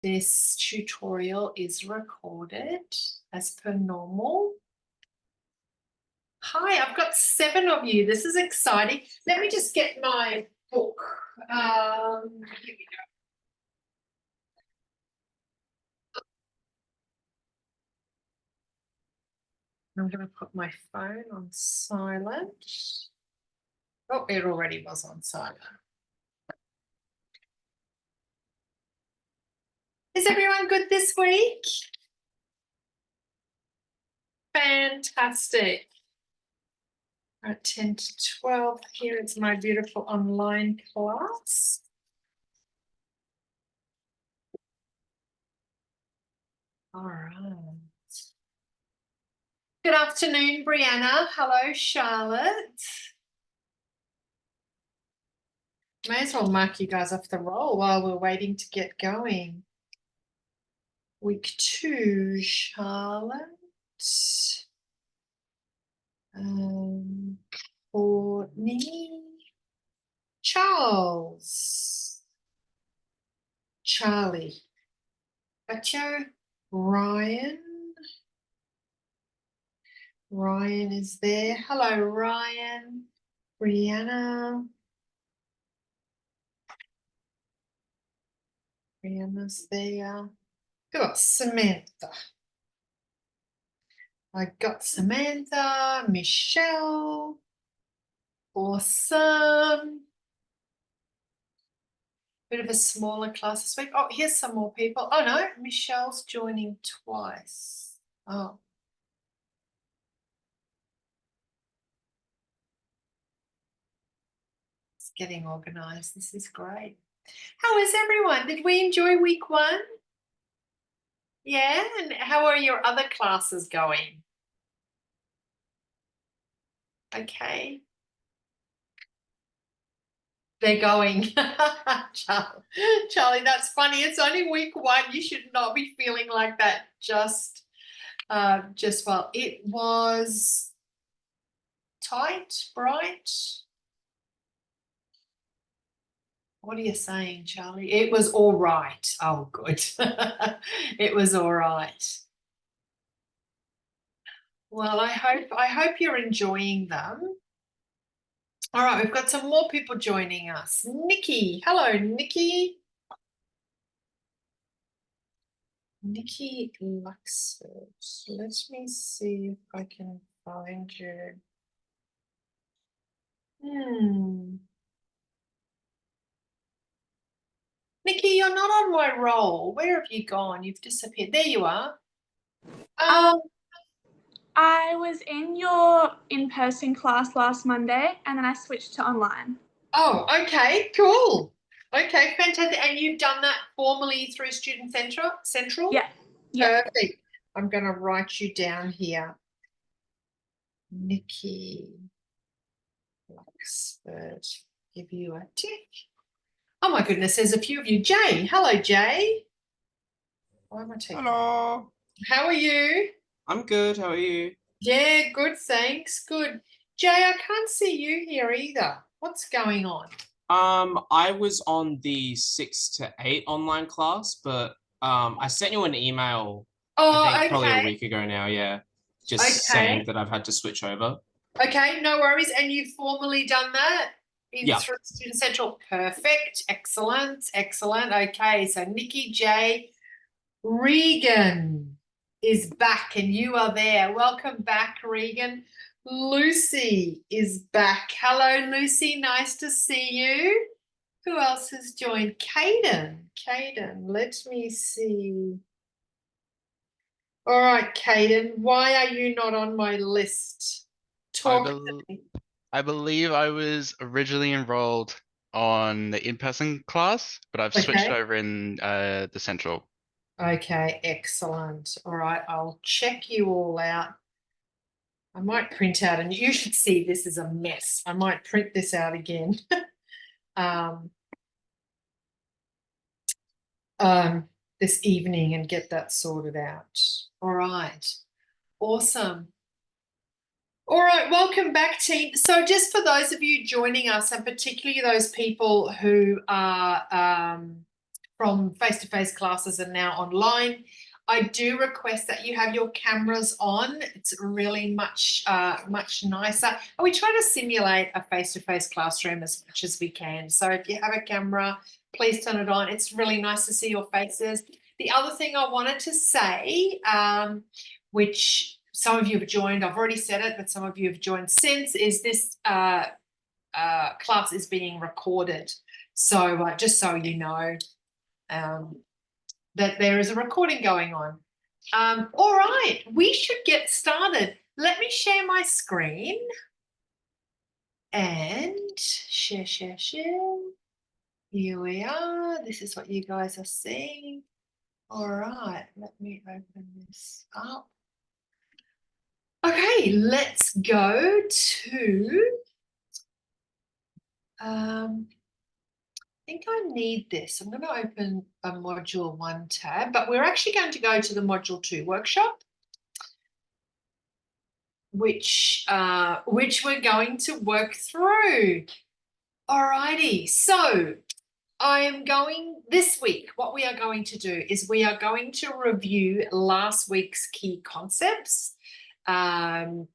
This tutorial is recorded as per normal. Hi, I've got 7 of you. This is exciting. Let me just get my book. Here we go. I'm going to put my phone on silent. Oh, it already was on silent. Is everyone good this week? Fantastic. At 10 to 12, here is my beautiful online class. All right. Good afternoon, Brianna. Hello, Charlotte. May as well mark you guys off the roll while we're waiting to get going. Week 2, Charlotte. Courtney. Charles. Charlie. Gotcha. Ryan. Ryan is there. Hello, Ryan. Brianna. Brianna's there. Got Samantha. I got Samantha, Michelle. Awesome. Bit of a smaller class this week. Oh, here's some more people. Oh no, Michelle's joining twice. Oh. It's getting organized. This is great. How is everyone? Did we enjoy week 1? Yeah, and how are your other classes going? Okay. They're going. Charlie, that's funny. It's only week 1. You should not be feeling like that just well. It was tight, bright. What are you saying, Charlie? It was all right. Oh, good. It was all right. Well, I hope you're enjoying them. All right, we've got some more people joining us. Nikki. Hello, Nikki. Nikki Luxford. Let me see if I can find you. Nikki, you're not on my roll. Where have you gone? You've disappeared. There you are. I was in your in-person class last Monday, and then I switched to online. Oh, okay, cool. Okay, fantastic. And you've done that formally through Student Central? Yeah. Perfect. I'm going to write you down here. Nikki Luxford, give you a tick. Oh my goodness, there's a few of you. Jay, hello, Jay. Why am I taking? Hello. How are you? I'm good. How are you? Yeah, good, thanks. Good. Jay, I can't see you here either. What's going on? I was on the 6 to 8 online class, but I sent you an email, I think probably a week ago now, yeah. Just saying that I've had to switch over. Okay, no worries. And you've formally done that through Student Central. Perfect. Excellent. Excellent. Okay, so Nikki J. Regan is back and you are there. Welcome back, Regan. Lucy is back. Hello, Lucy. Nice to see you. Who else has joined? Caden. Caden, let me see. All right, Caden, why are you not on my list? I believe I was originally enrolled on the in-person class, but I've switched over in the central. Okay, excellent. All right, I'll check you all out. I might print out, and you should see this is a mess. I might print this out again. This evening and get that sorted out. All right, awesome. All right, welcome back, team. So just for those of you joining us, and particularly those people who are from face-to-face classes and now online. I do request that you have your cameras on. It's really much nicer. And we try to simulate a face-to-face classroom as much as we can. So if you have a camera, please turn it on. It's really nice to see your faces. The other thing I wanted to say, which some of you have joined, I've already said it, but some of you have joined since, is this class is being recorded. So just so you know, that there is a recording going on. All right, we should get started. Let me share my screen and share. Here we are. This is what you guys are seeing. All right, let me open this up. Okay, let's go to I think I need this. I'm going to open a module 1 tab, but we're actually going to go to the module 2 workshop, which we're going to work through. Alrighty, so this week, what we are going to do is we are going to review last week's key concepts,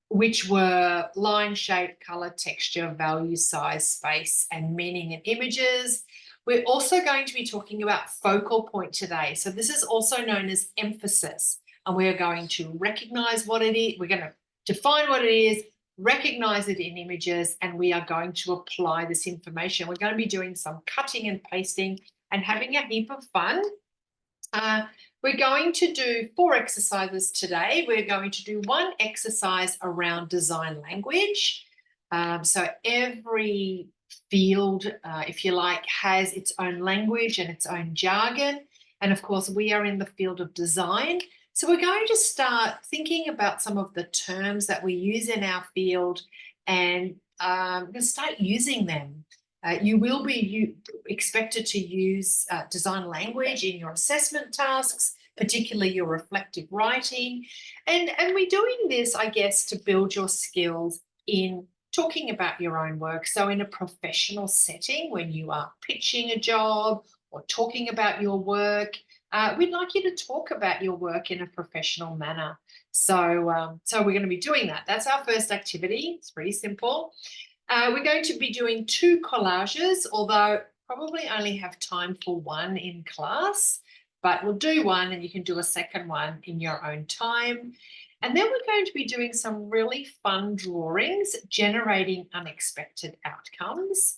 which were line, shape, color, texture, value, size, space, and meaning in images. We're also going to be talking about focal point today. So this is also known as emphasis, and we are going to recognize what it is. We're going to define what it is, recognize it in images, and we are going to apply this information. We're going to be doing some cutting and pasting and having a heap of fun. We're going to do 4 exercises today. We're going to do 1 exercise around design language. So every field, if you like, has its own language and its own jargon. And of course, we are in the field of design. So we're going to start thinking about some of the terms that we use in our field and we're going to start using them. You will be expected to use design language in your assessment tasks, particularly your reflective writing. And we're doing this, I guess, to build your skills in talking about your own work. So in a professional setting, when you are pitching a job or talking about your work, we'd like you to talk about your work in a professional manner. So we're going to be doing that. That's our first activity. It's pretty simple. We're going to be doing 2 collages, although probably only have time for 1 in class, but we'll do 1 and you can do a second one in your own time. And then we're going to be doing some really fun drawings, generating unexpected outcomes.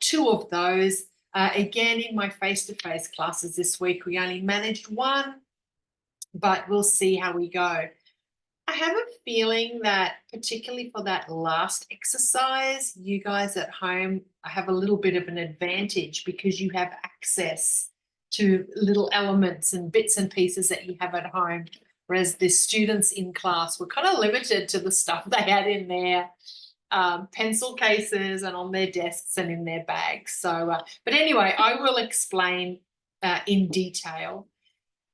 2 of those. Again, in my face-to-face classes this week, we only managed 1, but we'll see how we go. I have a feeling that particularly for that last exercise, you guys at home have a little bit of an advantage because you have access to little elements and bits and pieces that you have at home, whereas the students in class were kind of limited to the stuff they had in their pencil cases and on their desks and in their bags. So, but anyway, I will explain in detail.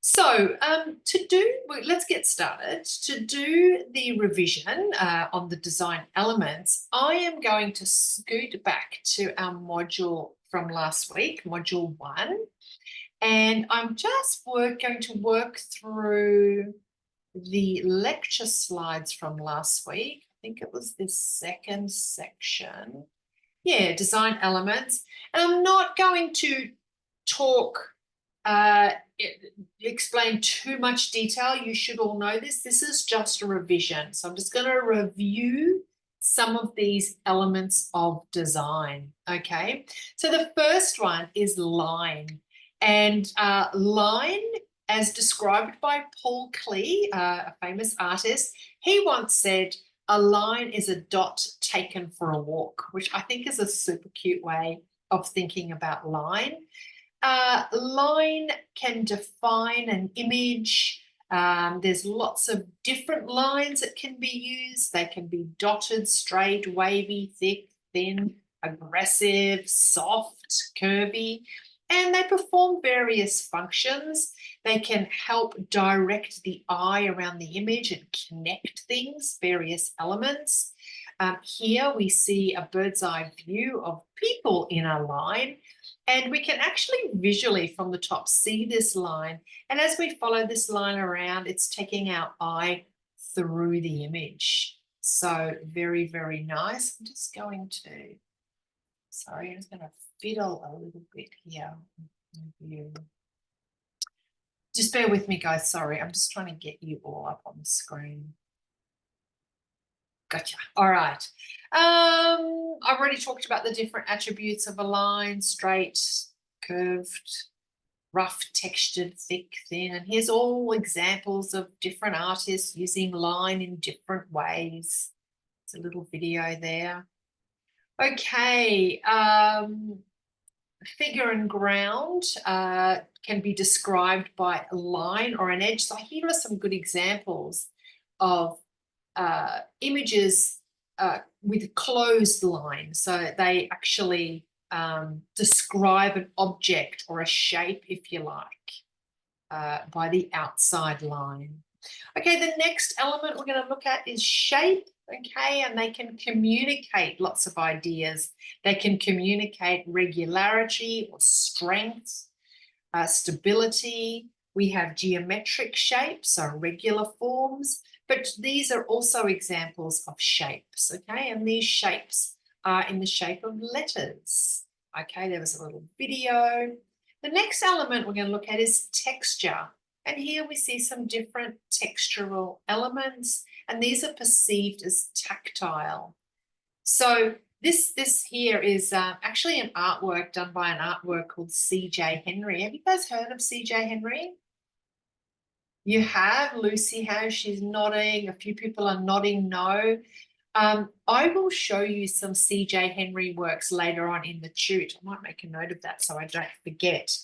So let's get started. To do the revision on the design elements, I am going to scoot back to our module from last week, module 1, and I'm just going to work through the lecture slides from last week. I think it was this second section. Yeah, design elements. And I'm not going to explain too much detail. You should all know this. This is just a revision. So I'm just going to review some of these elements of design. Okay. So the first one is line. And line, as described by Paul Klee, a famous artist, he once said, a line is a dot taken for a walk, which I think is a super cute way of thinking about line. Line can define an image. There's lots of different lines that can be used. They can be dotted, straight, wavy, thick, thin, aggressive, soft, curvy, and they perform various functions. They can help direct the eye around the image and connect things, various elements. Here we see a bird's eye view of people in a line. And we can actually visually from the top see this line. And as we follow this line around, it's taking our eye through the image. So very, very nice. I'm just going to, sorry, I'm just going to fiddle a little bit here. Just bear with me, guys. Sorry, I'm just trying to get you all up on the screen. Gotcha. All right. I've already talked about the different attributes of a line: straight, curved, rough, textured, thick, thin. And here's all examples of different artists using line in different ways. It's a little video there. Okay. Figure and ground can be described by a line or an edge. So here are some good examples of images with closed lines. So they actually describe an object or a shape, if you like, by the outside line. Okay, the next element we're going to look at is shape. Okay, and they can communicate lots of ideas. They can communicate regularity or strength, stability. We have geometric shapes, so regular forms, but these are also examples of shapes, okay? And these shapes are in the shape of letters. Okay, there was a little video. The next element we're going to look at is texture. And here we see some different textural elements, and these are perceived as tactile. So this here is actually an artwork done by an artwork called C.J. Henry. Have you guys heard of C.J. Henry? You have. Lucy has. She's nodding. A few people are nodding no. I will show you some C.J. Henry works later on in the tute. I might make a note of that so I don't forget.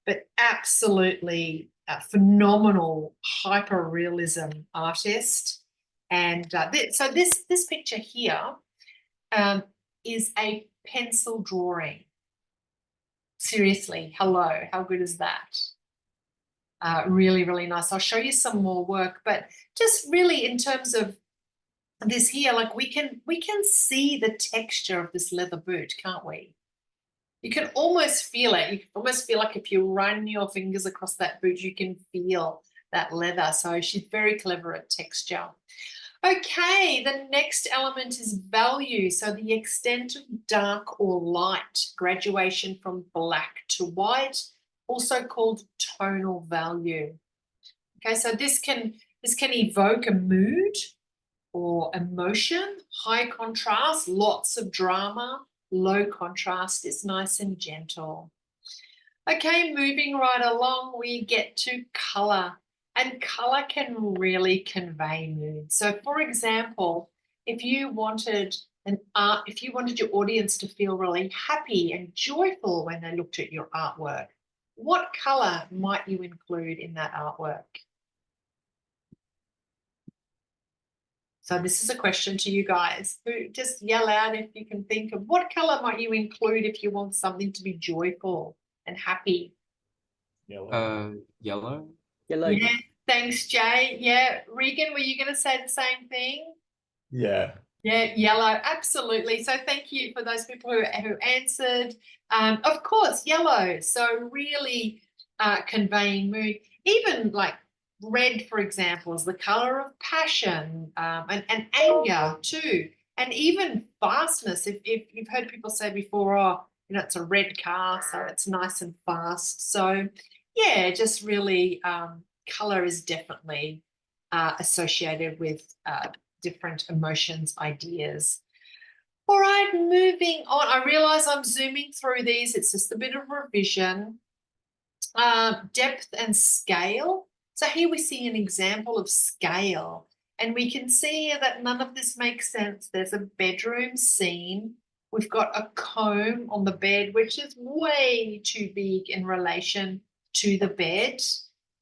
But absolutely phenomenal hyper-realism artist. And so this picture here is a pencil drawing. Seriously, hello, how good is that? Really, really nice. I'll show you some more work, but just really in terms of this here, like we can see the texture of this leather boot, can't we? You can almost feel it. You can almost feel like if you run your fingers across that boot, you can feel that leather. So she's very clever at texture. Okay, the next element is value. So the extent of dark or light, graduation from black to white, also called tonal value. Okay, so this can evoke a mood or emotion. High contrast, lots of drama. Low contrast is nice and gentle. Okay, moving right along, we get to color, and color can really convey mood. So for example, if you wanted your audience to feel really happy and joyful when they looked at your artwork, what color might you include in that artwork? So this is a question to you guys. Just yell out if you can think of what color might you include if you want something to be joyful and happy. Yellow. Yellow. Yeah, thanks, Jay. Yeah, Regan, were you going to say the same thing? Yeah. Yeah, yellow, absolutely. So thank you for those people who answered. Of course, yellow. So really conveying mood. Even like red, for example, is the color of passion and anger too. And even fastness. If you've heard people say before, oh, you know, it's a red car, so it's nice and fast. So yeah, just really color is definitely associated with different emotions, ideas. All right, moving on. I realize I'm zooming through these. It's just a bit of revision. Depth and scale. So here we see an example of scale, and we can see that none of this makes sense. There's a bedroom scene. We've got a comb on the bed, which is way too big in relation to the bed.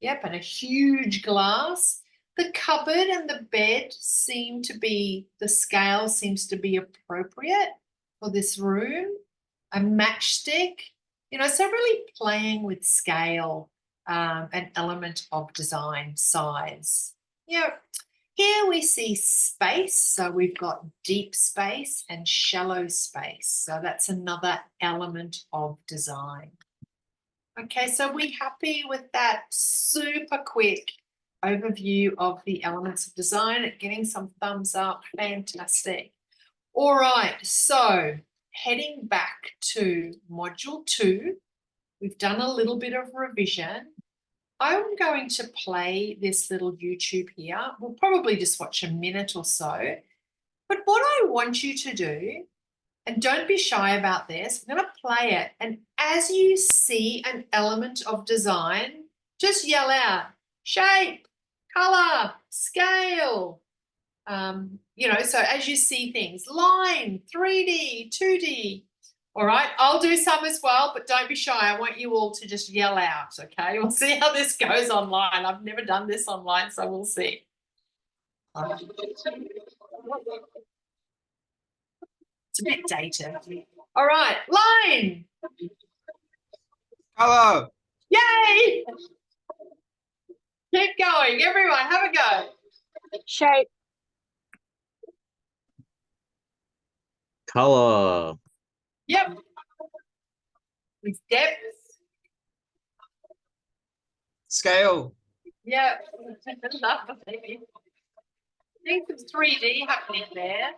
Yep, and a huge glass. The cupboard and the bed seem to be, the scale seems to be appropriate for this room. A matchstick, you know, so really playing with scale, an element of design, size. Yeah, Here we see space. So we've got deep space and shallow space. So that's another element of design. Okay, so we happy with that super quick overview of the elements of design? Getting some thumbs up. Fantastic. All right, so heading back to module 2, we've done a little bit of revision. I'm going to play this little YouTube here. We'll probably just watch a minute or so. But what I want you to do, and don't be shy about this, I'm going to play it. And as you see an element of design, just yell out, shape, color, scale. You know, so as you see things, line, 3D, 2D. All right, I'll do some as well, but don't be shy. I want you all to just yell out, okay? We'll see how this goes online. I've never done this online, so we'll see. It's a bit dated. All right, line. Hello. Yay! Keep going, everyone, have a go. Shape. Color. Yep. With depth. Scale. Yep. Lovely. Think of 3D happening there.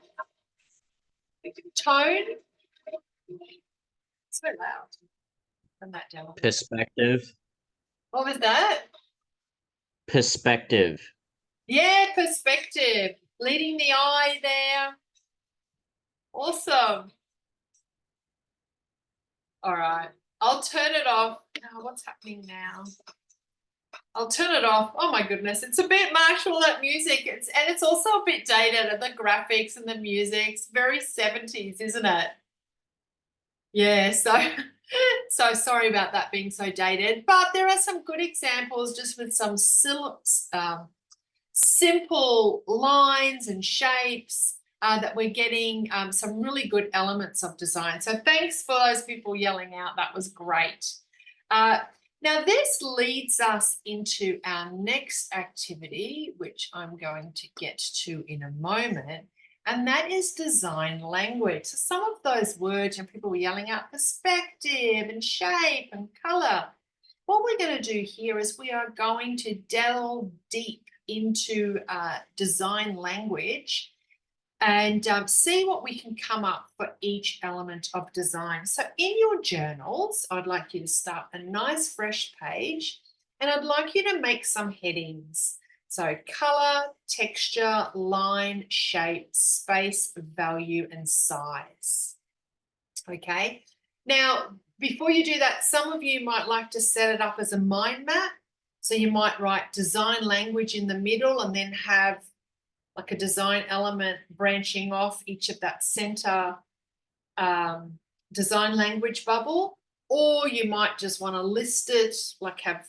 Tone. So loud. Turn that down. Perspective. What was that? Perspective. Yeah, perspective. Leading the eye there. Awesome. All right. I'll turn it off. Oh, what's happening now? I'll turn it off. Oh my goodness. It's a bit much, all that music. It's also a bit dated, and the graphics and the music's very 70s, isn't it? Yeah, so sorry about that being so dated, but there are some good examples just with some simple lines and shapes that we're getting some really good elements of design. So thanks for those people yelling out. That was great. Now this leads us into our next activity, which I'm going to get to in a moment. And that is design language. So some of those words, and people were yelling out perspective and shape and color. What we're going to do here is we are going to delve deep into design language and see what we can come up for each element of design. So in your journals, I'd like you to start a nice fresh page, and I'd like you to make some headings. So color, texture, line, shape, space, value, and size. Okay. Now, before you do that, some of you might like to set it up as a mind map. So you might write design language in the middle and then have like a design element branching off each of that center design language bubble. Or you might just want to list it, like have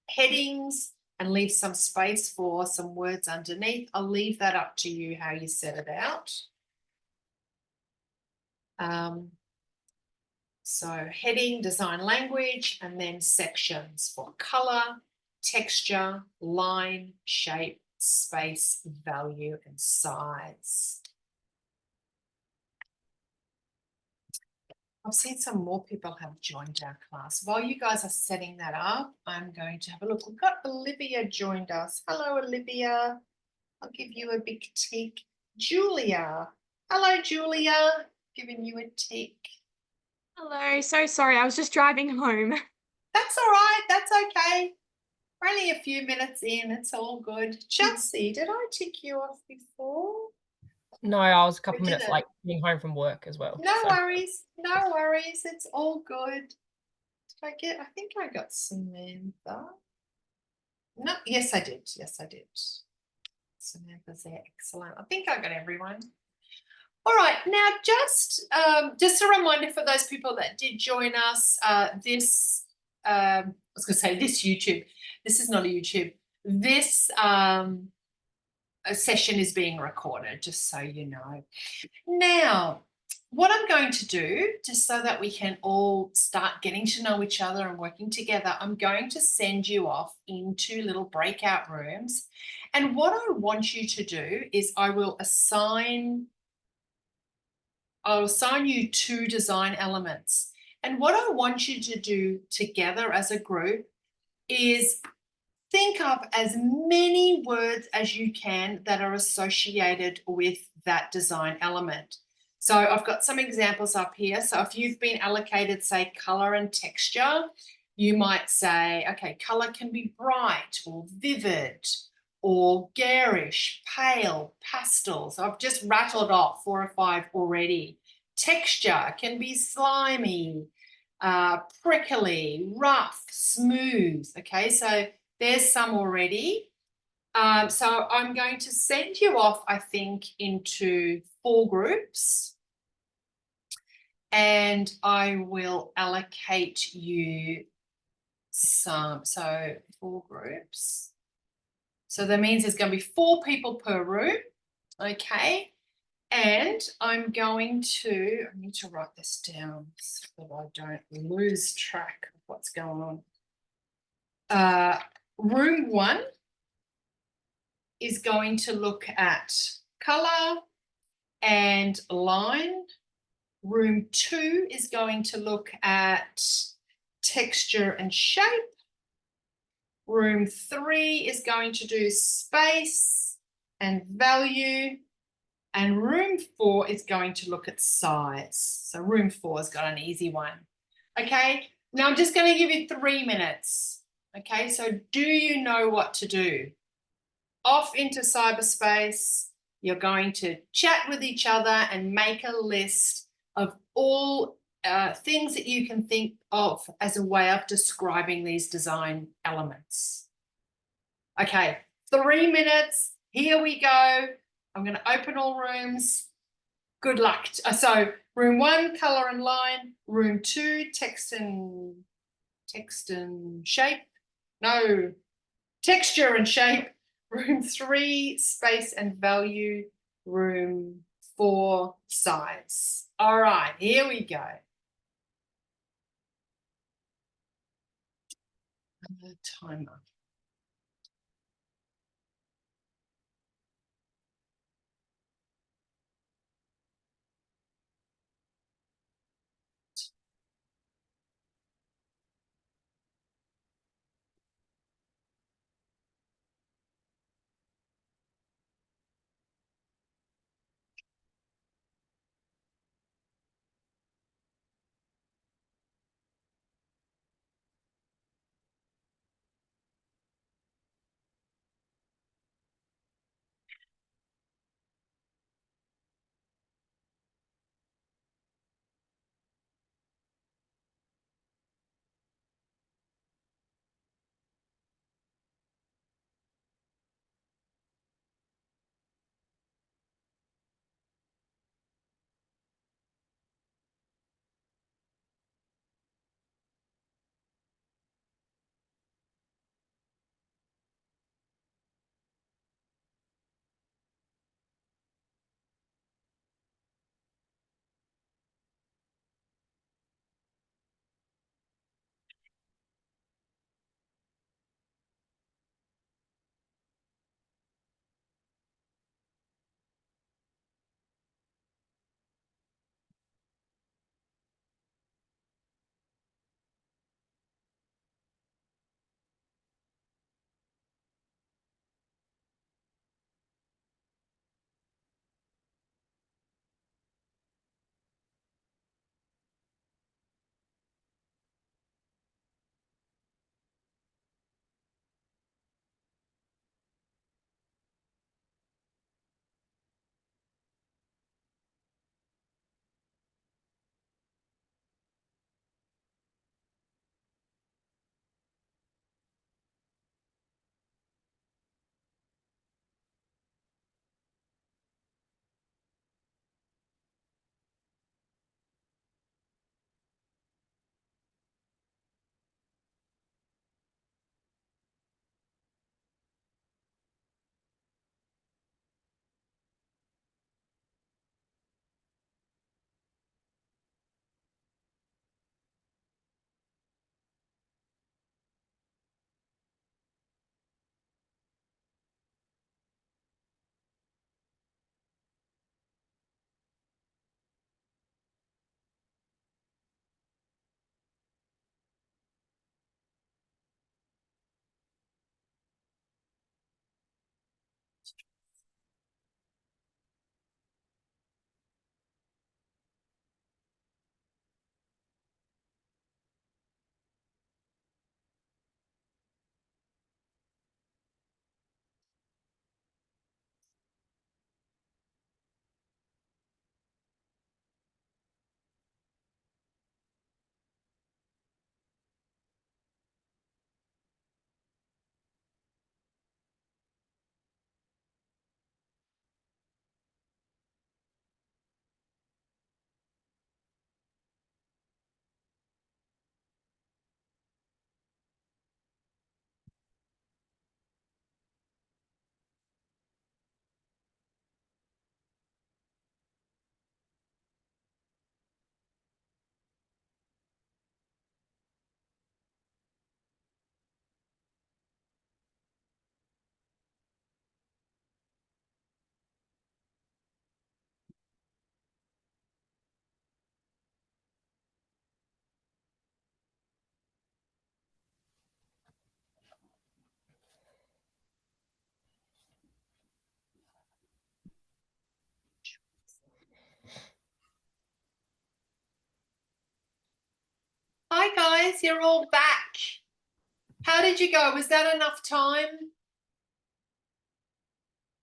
headings and leave some space for some words underneath. I'll leave that up to you how you set it out. So heading, design language, and then sections for color, texture, line, shape, space, value, and size. I've seen some more people have joined our class. While you guys are setting that up, I'm going to have a look. We've got Olivia joined us. Hello, Olivia. I'll give you a big tick. Julia. Hello, Julia. Giving you a tick. Hello, so sorry, I was just driving home. That's all right. That's okay. We're only a few minutes in. It's all good. Chelsea, did I tick you off before? No, I was a couple We minutes didn't. like getting home from work as well. No so. worries. No worries. It's all good. Did I think I got Samantha. No, yes, I did. Yes, I did. Samantha's there. Excellent. I think I got everyone. All right. Now, just a reminder for those people that did join us, I was going to say this YouTube. This is not a YouTube. This a session is being recorded, just so you know. Now, what I'm going to do, just so that we can all start getting to know each other and working together, I'm going to send you off into little breakout rooms. And what I want you to do is I'll assign you 2 design elements. And what I want you to do together as a group is think up as many words as you can that are associated with that design element. So I've got some examples up here. So if you've been allocated, say, color and texture, you might say, okay, color can be bright or vivid or garish, pale, pastels. I've just rattled off 4 or 5 already. Texture can be slimy, prickly, rough, smooth. Okay, so there's some already. So I'm going to send you off, I think, into 4 groups. And I will allocate you some, so 4 groups. So that means there's going to be 4 people per room, okay? And I'm going to, I need to write this down so that I don't lose track of what's going on. Room 1 is going to look at color and line. Room 2 is going to look at texture and shape. Room 3 is going to do space and value. And room 4 is going to look at size. So room 4 has got an easy one. Okay, now I'm just going to give you 3 minutes. Okay, so do you know what to do? Off into cyberspace, you're going to chat with each other and make a list of all things that you can think of as a way of describing these design elements. Okay, 3 minutes, here we go. I'm going to open all rooms. Good luck. So room 1, color and line. Room 2, text and shape. No, texture and shape. Room 3, space and value. Room 4, size. All right, here we go. Another timer. guys. You're all back. How did you go? Was that enough time?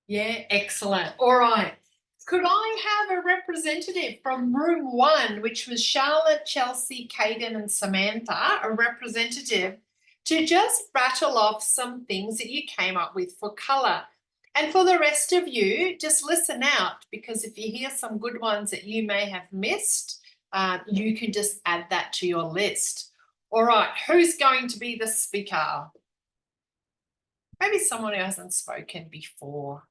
Yeah, excellent. All right. Could I have a representative from room 1, which was Charlotte, Chelsea, Caden, and Samantha, a representative to just rattle off some things that you came up with for colour. And for the rest of you, just listen out, because if you hear some good ones that you may have missed, you can just add that to your list. All right, who's going to be the speaker? Maybe someone who hasn't spoken before.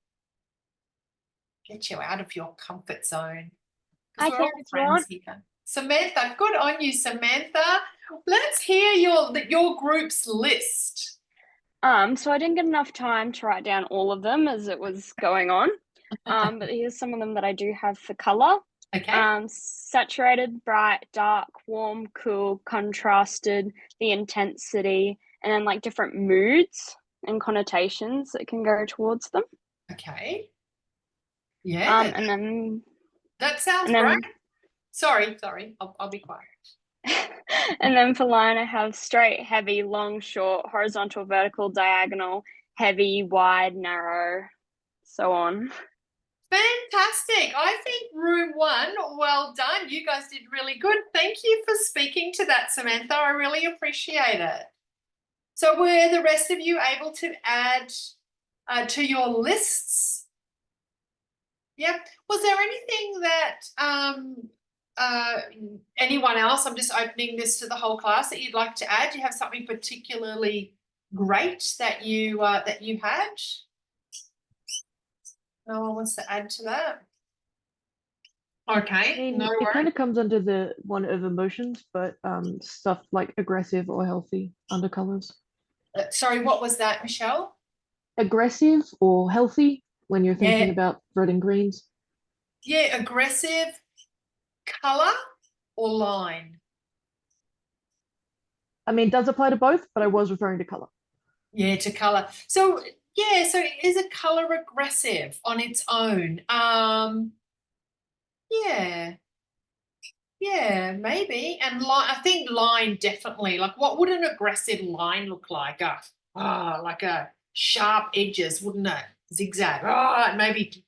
Get you out of your comfort zone. I We're can all friends here. Samantha, good on you, Samantha. Let's hear your group's list. So I didn't get enough time to write down all of them as it was going on. But here's some of them that I do have for color. Okay. Saturated, bright, dark, warm, cool, contrasted, the intensity, and then like different moods and connotations that can go towards them. Okay. Yeah. And then that sounds great. Sorry. I'll be quiet. And then for line, I have straight, heavy, long, short, horizontal, vertical, diagonal, heavy, wide, narrow, so on. Fantastic. I think room 1, well done. You guys did really good. Thank you for speaking to that, Samantha. I really appreciate it. So were the rest of you able to add to your lists? Yep. Was there anything that anyone else, I'm just opening this to the whole class, that you'd like to add? Do you have something particularly great that you had? No one wants to add to that? Okay, I mean, no it worries. kind of comes under the one of emotions, but stuff like aggressive or healthy undercolors. Sorry, what was that, Michelle? Aggressive or healthy when you're thinking about red and greens. Yeah, aggressive, color or line? I mean, it does apply to both, but I was referring to color. Yeah, to color. So yeah, so is a color aggressive on its own? Yeah, maybe. And line, I think line definitely. Like, what would an aggressive line look like? Like a sharp edges, wouldn't it? Zigzag. Maybe.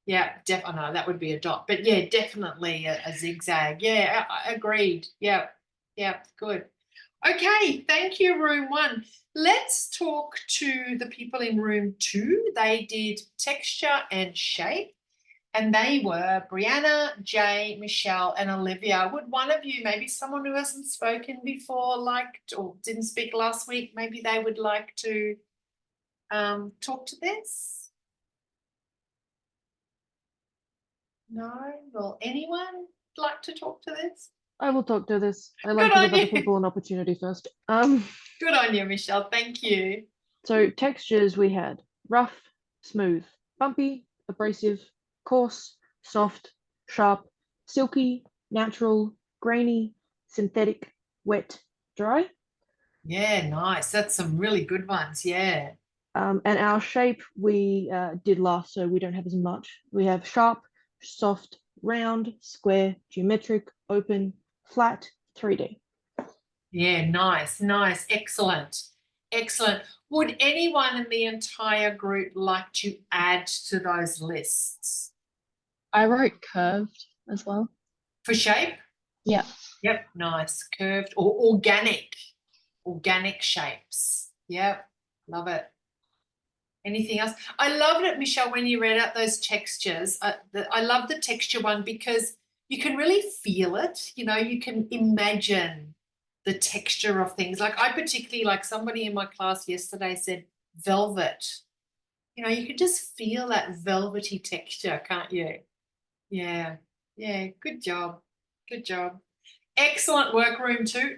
Yeah, I know that would be a dot, but yeah, definitely a zigzag. Yeah, I agreed. Yeah, good. Okay, thank you, room 1. Let's talk to the people in room 2. They did texture and shape, and they were Brianna, Jay, Michelle, and Olivia. Would one of you, maybe someone who hasn't spoken before, or didn't speak last week, maybe they would like to talk to this? No? Will anyone like to talk to this? I will talk to this. I like to give other people an opportunity first. Good on you, Michelle. Thank you. So textures we had rough, smooth, bumpy, abrasive, coarse, soft, sharp, silky, natural, grainy, synthetic, wet, dry. Yeah, nice. That's some really good ones. Yeah. And our shape we did last, so we don't have as much. We have sharp, soft, round, square, geometric, open, flat, 3D. Yeah, nice. Excellent. Would anyone in the entire group like to add to those lists? I wrote curved as well. For shape? Yeah. Yep, nice. Curved or organic shapes. Yep, love it. Anything else? I loved it, Michelle, when you read out those textures. I love the texture one because you can really feel it. You know, you can imagine the texture of things. Like I particularly, like somebody in my class yesterday said velvet. You know, you can just feel that velvety texture, can't you? Yeah, good job. Excellent work, room 2.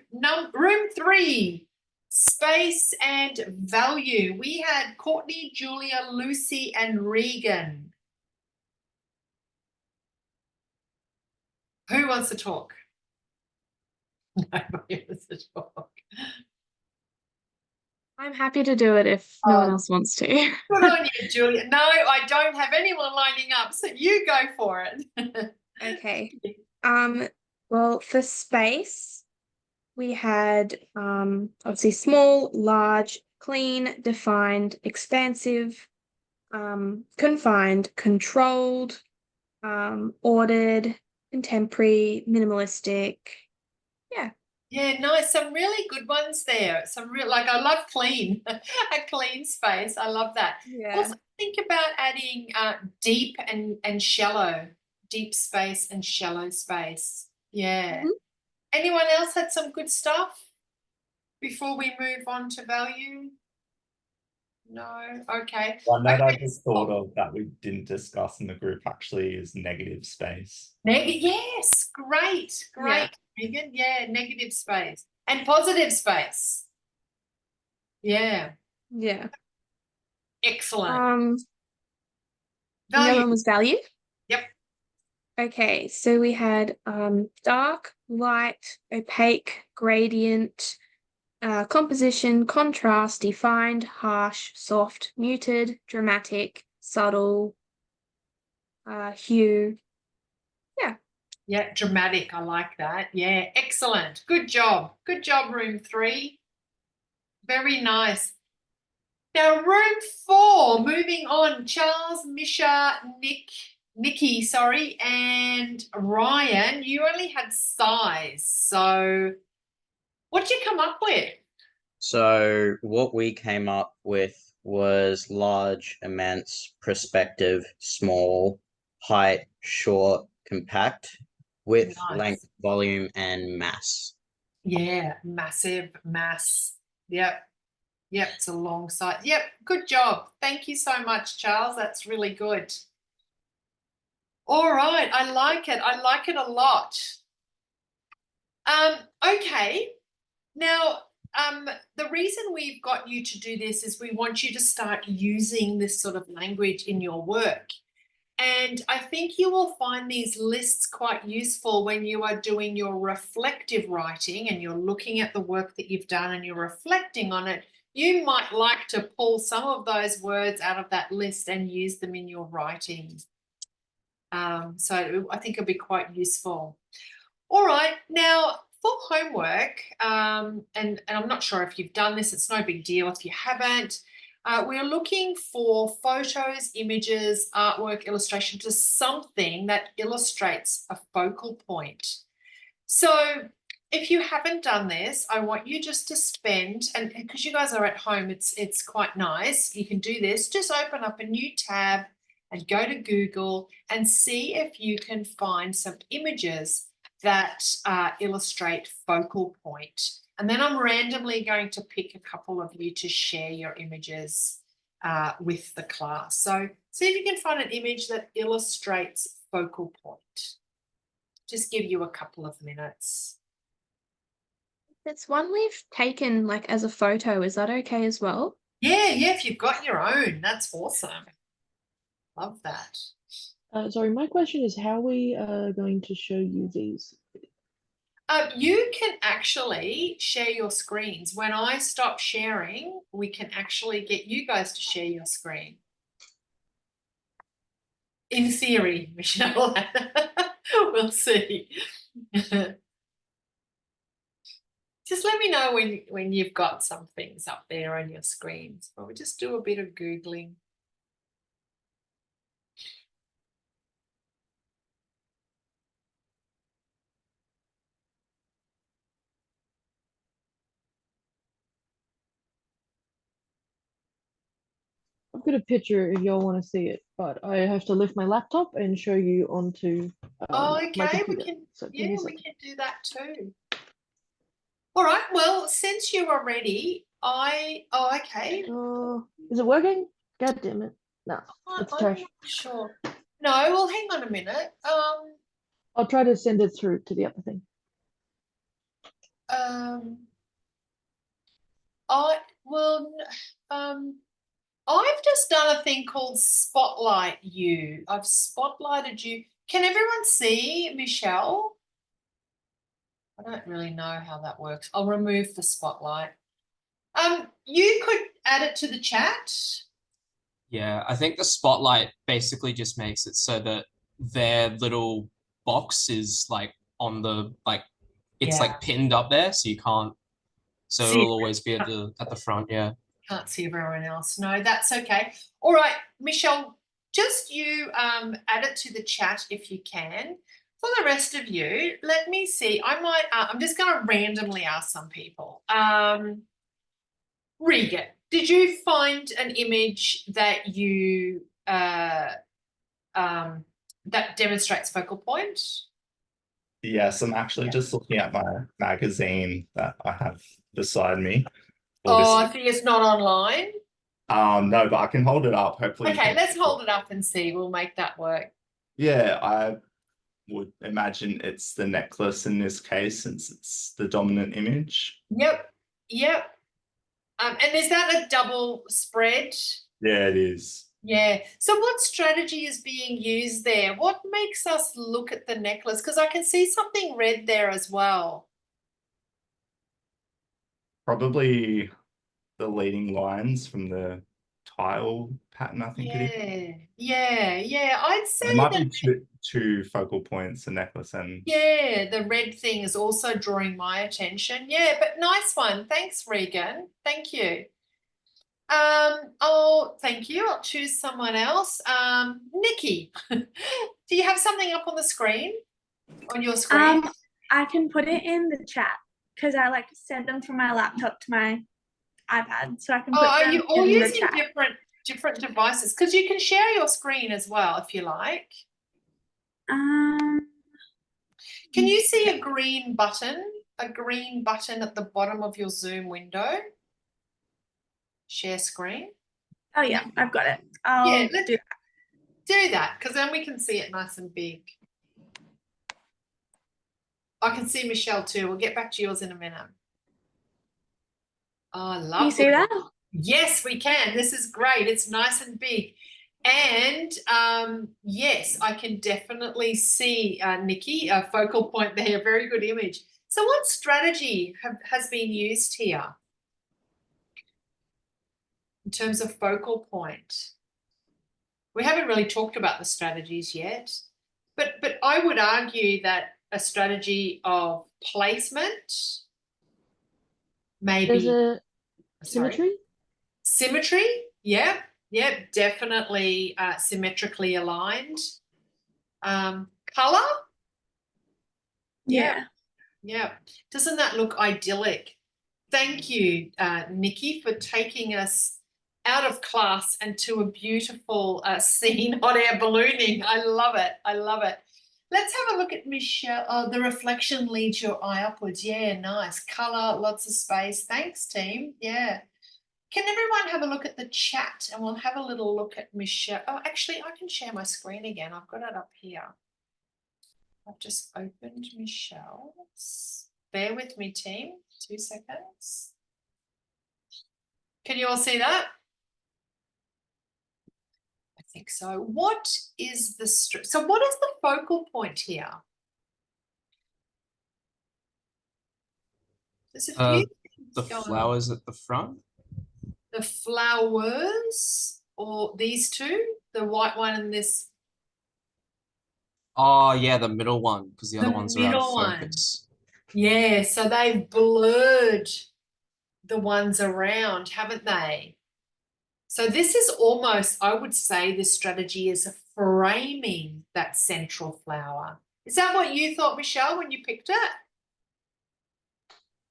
Room 3. Space and value. We had Courtney, Julia, Lucy, and Regan. Who wants to talk? Nobody wants to talk. I'm happy to do it if no one else wants to. Good on you, Julia. No, I don't have anyone lining up, so you go for it. Okay. Well, for space, we had obviously small, large, clean, defined, expansive, confined, controlled, ordered, contemporary, minimalistic. Yeah. Yeah, nice. Some really good ones there. Some real, like, I love clean, a clean space. I love that. Yeah. Also, think about adding deep and shallow, deep space and shallow space. Yeah. Mhm. Anyone else had some good stuff before we move on to value? No. Okay. One that I Okay. just thought of that we didn't discuss in the group actually is negative space. Yes, great, Yeah. Megan. Yeah, negative space and positive space. Yeah, Yeah. excellent. And the other Value. one was value. Yep. Okay, so we had dark, light, opaque, gradient, composition, contrast, defined, harsh, soft, muted, dramatic, subtle, hue. Yeah. Yeah, dramatic. I like that. Yeah, excellent. Good job. Good job, room 3. Very nice. Now, room 4, moving on. Charles, Misha, Nikki, sorry, and Ryan, you only had size. So what'd you come up with? So what we came up with was large, immense, perspective, small, height, short, compact, width, Nice. length, volume, and mass. Yeah, massive mass. Yep. Yep, it's a long site. Yep, good job. Thank you so much, Charles. That's really good. All right, I like it. I like it a lot. Okay. Now, the reason we've got you to do this is we want you to start using this sort of language in your work. And I think you will find these lists quite useful when you are doing your reflective writing and you're looking at the work that you've done and you're reflecting on it. You might like to pull some of those words out of that list and use them in your writing. So I think it'll be quite useful. All right, now for homework, and I'm not sure if you've done this, it's no big deal if you haven't. We're looking for photos, images, artwork, illustration, just something that illustrates a focal point. So if you haven't done this, I want you just to spend, and because you guys are at home, it's quite nice. You can do this. Just open up a new tab and go to Google and see if you can find some images that illustrate focal point. And then I'm randomly going to pick a couple of you to share your images with the class. So see if you can find an image that illustrates focal point. Just give you a couple of minutes. It's one we've taken like as a photo. Is that okay as well? Yeah, if you've got your own, that's awesome. Love that. Sorry, my question is how are we going to show you these? You can actually share your screens. When I stop sharing, we can actually get you guys to share your screen. In theory, Michelle. We'll see. Just let me know when you've got some things up there on your screens. But we'll just do a bit of Googling. I've got a picture if y'all want to see it, but I have to lift my laptop and show you onto my Okay, we computer. can, So give me a we second. can do that too. All right, well, since you are ready, okay. Is it working? God damn it. No, it's I'm trash. not sure. No, well, hang on a minute. I'll try to send it through to the other thing. I've just done a thing called Spotlight You. I've spotlighted you. Can everyone see Michelle? I don't really know how that works. I'll remove the spotlight. You could add it to the chat. Yeah, I think the spotlight basically just makes it so that their little box is like on the it's like pinned up there, so you can't. So See it'll always be at the front. Yeah. Can't see everyone else. No, that's okay. All right, Michelle, just you add it to the chat if you can. For the rest of you, let me see. I'm just going to randomly ask some people. Regan, did you find an image that you that demonstrates focal point? Yes, I'm actually just looking at my magazine that I have beside me. I think it's not online. No, but I can hold it up. Hopefully. Okay, let's hold it up and see. We'll make that work. Yeah, I would imagine it's the necklace in this case, since it's the dominant image. Yep. And is that a double spread? Yeah, it is. Yeah. So what strategy is being used there? What makes us look at the necklace? Because I can see something red there as well. Probably the leading lines from the tile pattern, I think it is. Yeah. I'd say There might that, be two focal points, the necklace and yeah, the red thing is also drawing my attention. Yeah, but nice one. Thanks, Regan. Thank you. Thank you. I'll choose someone else. Nikki, do you have something up on the screen? On your screen? I can put it in the chat because I like sent them from my laptop to my iPad, so I can put are them you all in the using chat. different devices? Because you can share your screen as well if you like. Can you see a green button? A green button at the bottom of your Zoom window? Share screen. Oh yeah, I've got it. I'll let's do that because then we can see it nice and big. I can see Michelle too. We'll get back to yours in a minute. Oh, lovely. Can you see that? Yes, we can. This is great. It's nice and big. And yes, I can definitely see, Nikki, a focal point there. Very good image. So what strategy has been used here in terms of focal point? We haven't really talked about the strategies yet, but I would argue that a strategy of placement, maybe. There's a symmetry. Symmetry, yeah, definitely symmetrically aligned. Color, yeah. Doesn't that look idyllic? Thank you, Nikki, for taking us out of class and to a beautiful scene, hot air ballooning. I love it. Let's have a look at Michelle. Oh, the reflection leads your eye upwards. Yeah, nice. Color, lots of space. Thanks, team. Yeah. Can everyone have a look at the chat and we'll have a little look at Michelle. Oh, actually, I can share my screen again. I've got it up here. I've just opened Michelle's. Bear with me, team. 2 seconds. Can you all see that? I think so. What is the so what is the focal point here? There's a few the flowers at the front. The flowers, or these two, the white one and this. Oh yeah, the middle one, because the other ones are out of focus. Yeah, so they've blurred the ones around, haven't they? So this is almost, I would say, this strategy is framing that central flower. Is that what you thought, Michelle, when you picked it?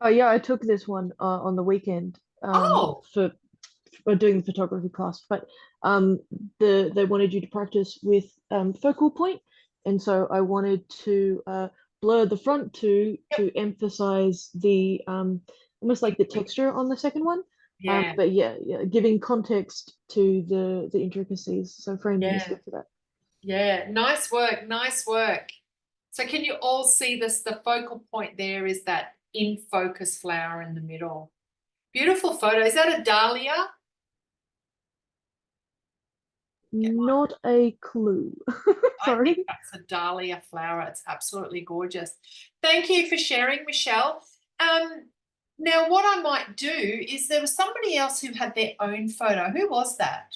Oh yeah, I took this one on the weekend for doing the photography class, but they wanted you to practice with focal point, and so I wanted to blur the front two to emphasize the almost like the texture on the second one. But yeah, giving context to the intricacies. So framing is good for that. Yeah, nice work. So can you all see this? The focal point there is that in focus flower in the middle. Beautiful photo. Is that a dahlia? Not a clue. Sorry. I think that's a dahlia flower. It's absolutely gorgeous. Thank you for sharing, Michelle. Now what I might do is there was somebody else who had their own photo. Who was that?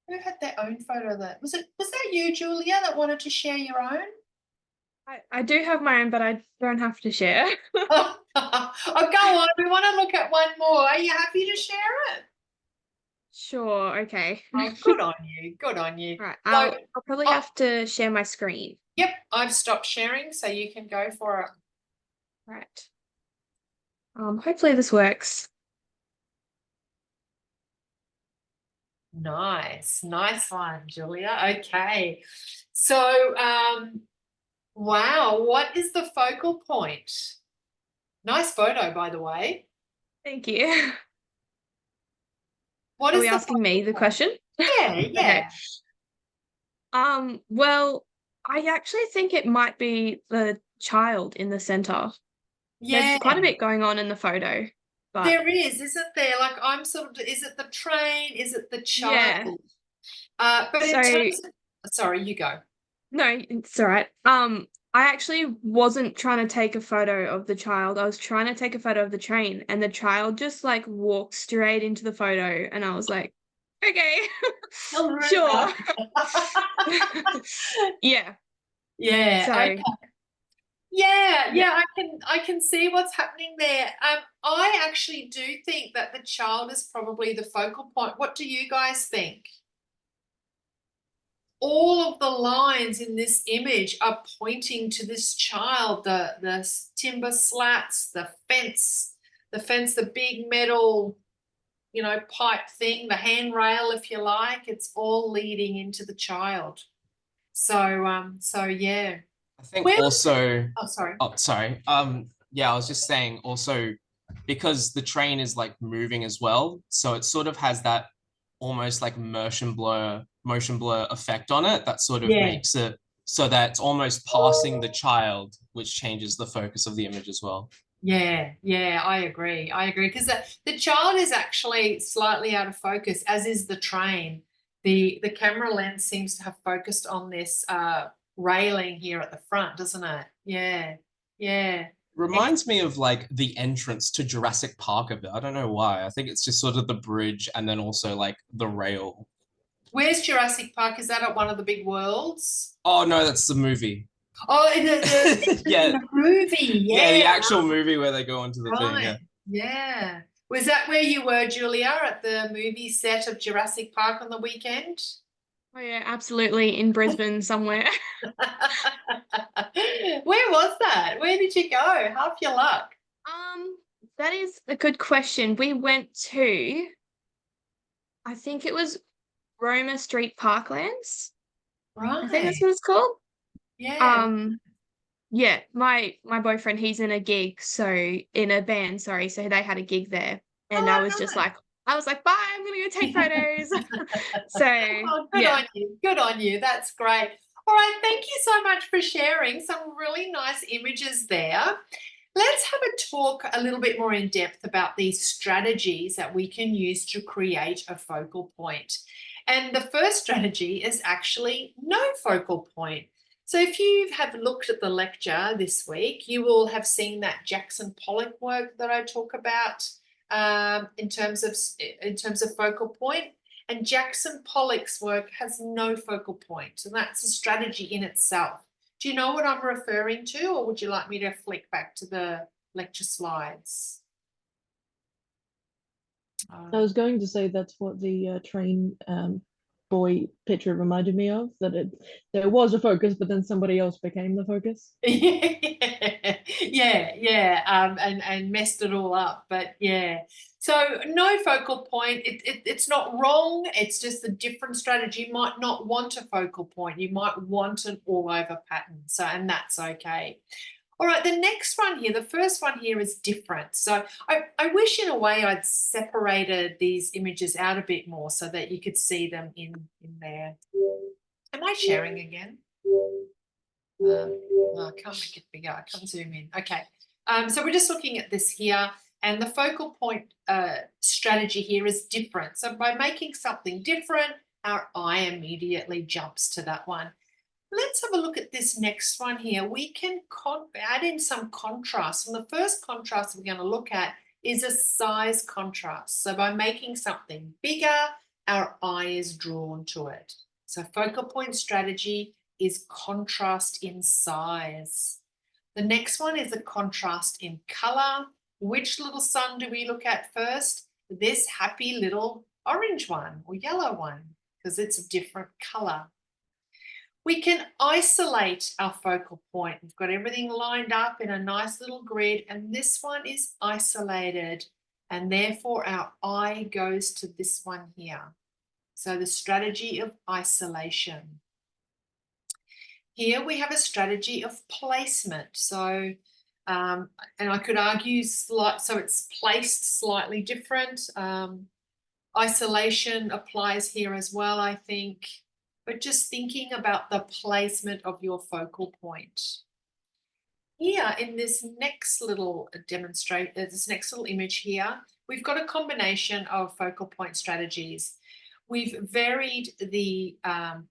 Who had their own photo? Was that you, Julia, that wanted to share your own? I do have my own, but I don't have to share. Oh, go on. We want to look at one more. Are you happy to share it? Sure, okay. Oh, good on you. Good on you. Right, So, I'll probably have to share my screen. yep, I've stopped sharing, so you can go for it. Right. Hopefully this works. Nice. Nice one, Julia. Okay. So, wow, what is the focal point? Nice photo, by the way. Thank you. What Are is we the asking me the question? Yeah, yeah. Well, I actually think it might be the child in the center. Yeah. There's quite a bit going on in the photo, but There is, isn't there? Like I'm sort of, is it the train? Is it the yeah. child? But in So terms of, sorry, you go. no, it's all right. I actually wasn't trying to take a photo of the child. I was trying to take a photo of the train, and the child just like walked straight into the photo, and I was like, okay, sure. Yeah. Yeah. So Okay. Yeah, yeah. I can see what's happening there. I actually do think that the child is probably the focal point. What do you guys think? All of the lines in this image are pointing to this child, the timber slats, the fence, the big metal, pipe thing, the handrail, if you like. It's all leading into the child. So yeah. I think Where- also. Oh, sorry. Oh, sorry. Yeah, I was just saying also because the train is like moving as well, so it sort of has that almost like motion blur effect on it that sort of Yeah. makes it so that it's almost passing the child, which changes the focus of the image as well. Yeah, I agree. Because the child is actually slightly out of focus, as is the train. The camera lens seems to have focused on this railing here at the front, doesn't it? Yeah. Reminds me of like the entrance to Jurassic Park a bit. I don't know why. I think it's just sort of the bridge and then also like the rail. Where's Jurassic Park? Is that at one of the big worlds? Oh no, that's the movie. Oh, yeah. The movie. Yeah, the actual movie where they go into the thing. Yeah. Yeah. Was that where you were, Julia, at the movie set of Jurassic Park on the weekend? Oh yeah, absolutely, in Brisbane somewhere. Where was that? Where did you go? Half your luck. That is a good question. We went to, I think it was Roma Street Parklands. Right. I think that's what it's called. Yeah. Yeah, my boyfriend, he's in a gig, so in a band, sorry, so they had a gig there, and I was just like, bye, I'm gonna go take photos. So Oh, yeah. Good on you. That's great. All right, thank you so much for sharing some really nice images there. Let's have a talk a little bit more in depth about these strategies that we can use to create a focal point. And the first strategy is actually no focal point. So if you have looked at the lecture this week, you will have seen that Jackson Pollock work that I talk about in terms of focal point. And Jackson Pollock's work has no focal point, and that's a strategy in itself. Do you know what I'm referring to, or would you like me to flick back to the lecture slides? I was going to say that's what the train boy picture reminded me of, that there was a focus, but then somebody else became the focus. And messed it all up. But yeah, so no focal point. It's not wrong. It's just a different strategy. You might not want a focal point. You might want an all-over pattern. So, and that's okay. All right, the next one here, the first one here is different. So I wish in a way I'd separated these images out a bit more so that you could see them in there. Am I sharing again? I can't make it bigger. I can't zoom in. Okay. So we're just looking at this here, and the focal point strategy here is different. So by making something different, our eye immediately jumps to that one. Let's have a look at this next one here. We can add in some contrast. And the first contrast we're going to look at is a size contrast. So by making something bigger, our eye is drawn to it. So focal point strategy is contrast in size. The next one is a contrast in color. Which little sun do we look at first? This happy little orange one or yellow one, because it's a different color. We can isolate our focal point. We've got everything lined up in a nice little grid, and this one is isolated, and therefore our eye goes to this one here. So the strategy of isolation. Here we have a strategy of placement. So, and I could argue so it's placed slightly different. Isolation applies here as well, I think, but just thinking about the placement of your focal point. Here in this next little this next little image here, we've got a combination of focal point strategies. We've varied the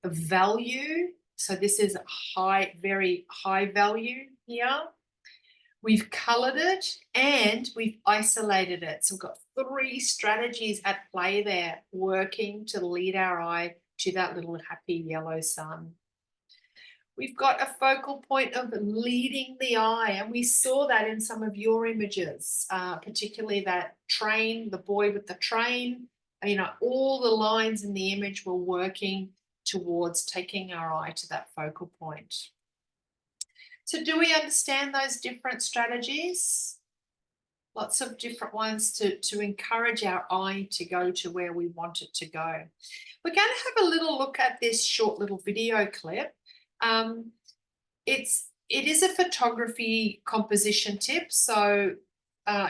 value. So this is high, very high value here. We've colored it and we've isolated it. So we've got 3 strategies at play there, working to lead our eye to that little happy yellow sun. We've got a focal point of leading the eye, and we saw that in some of your images, particularly that train, the boy with the train. You know, all the lines in the image were working towards taking our eye to that focal point. So do we understand those different strategies? Lots of different ones to encourage our eye to go to where we want it to go. We're going to have a little look at this short little video clip. It is a photography composition tip, so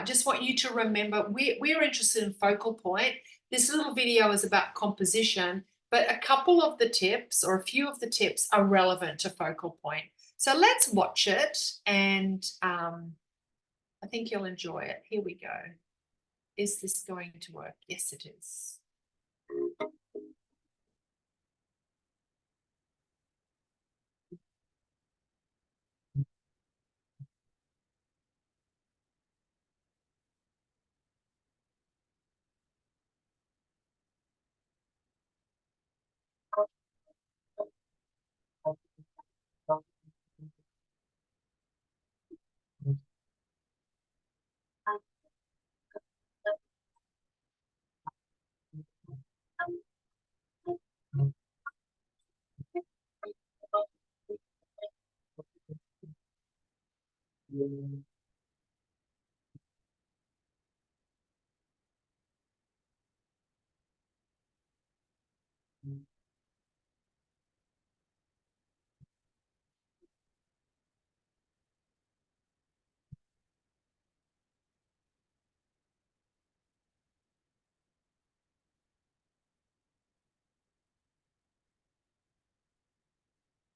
just want you to remember we're interested in focal point. This little video is about composition, but a couple of the tips or a few of the tips are relevant to focal point. So let's watch it, and I think you'll enjoy it. Here we go. Is this going to work? Yes, it is.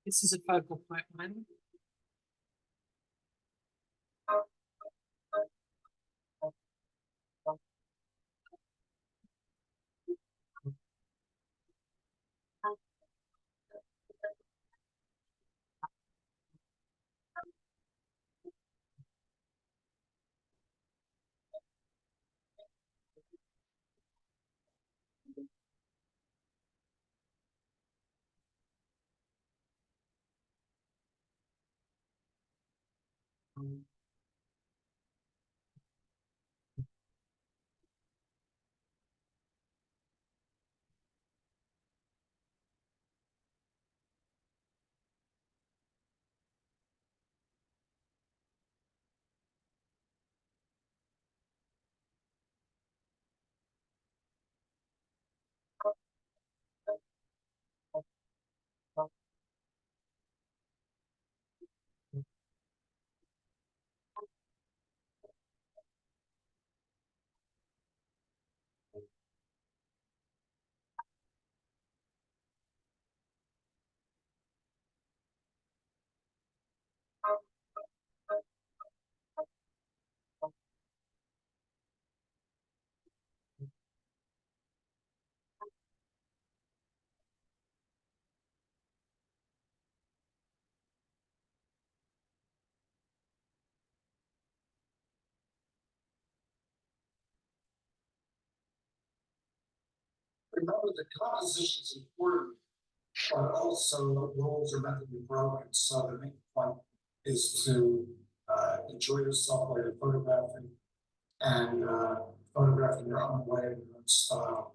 This is a focal point one. Remember, the composition is important but also rules are meant to be broken. So the main point is to enjoy yourself while you're photographing and photograph in your own way, in your own style.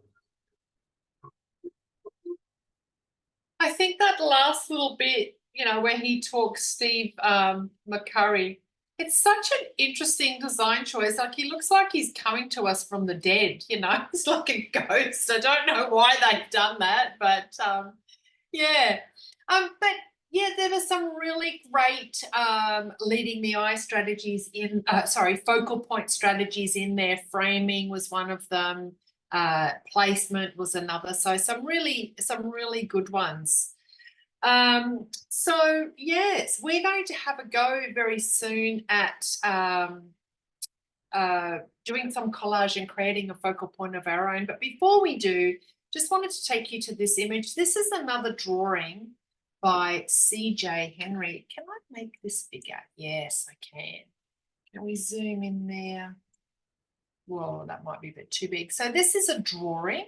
I think that last little bit, you know, where he talks Steve McCurry, it's such an interesting design choice. Like he looks like he's coming to us from the dead, you know, it's like a ghost. I don't know why they've done that, but yeah. But yeah, there were some really great leading the eye strategies in, focal point strategies in there. Framing was one of them. Placement was another. So some really good ones. So yes, we're going to have a go very soon at doing some collage and creating a focal point of our own. But before we do, just wanted to take you to this image. This is another drawing by C.J. Henry. Can I make this bigger? Yes, I can. Can we zoom in there? Whoa, that might be a bit too big. So this is a drawing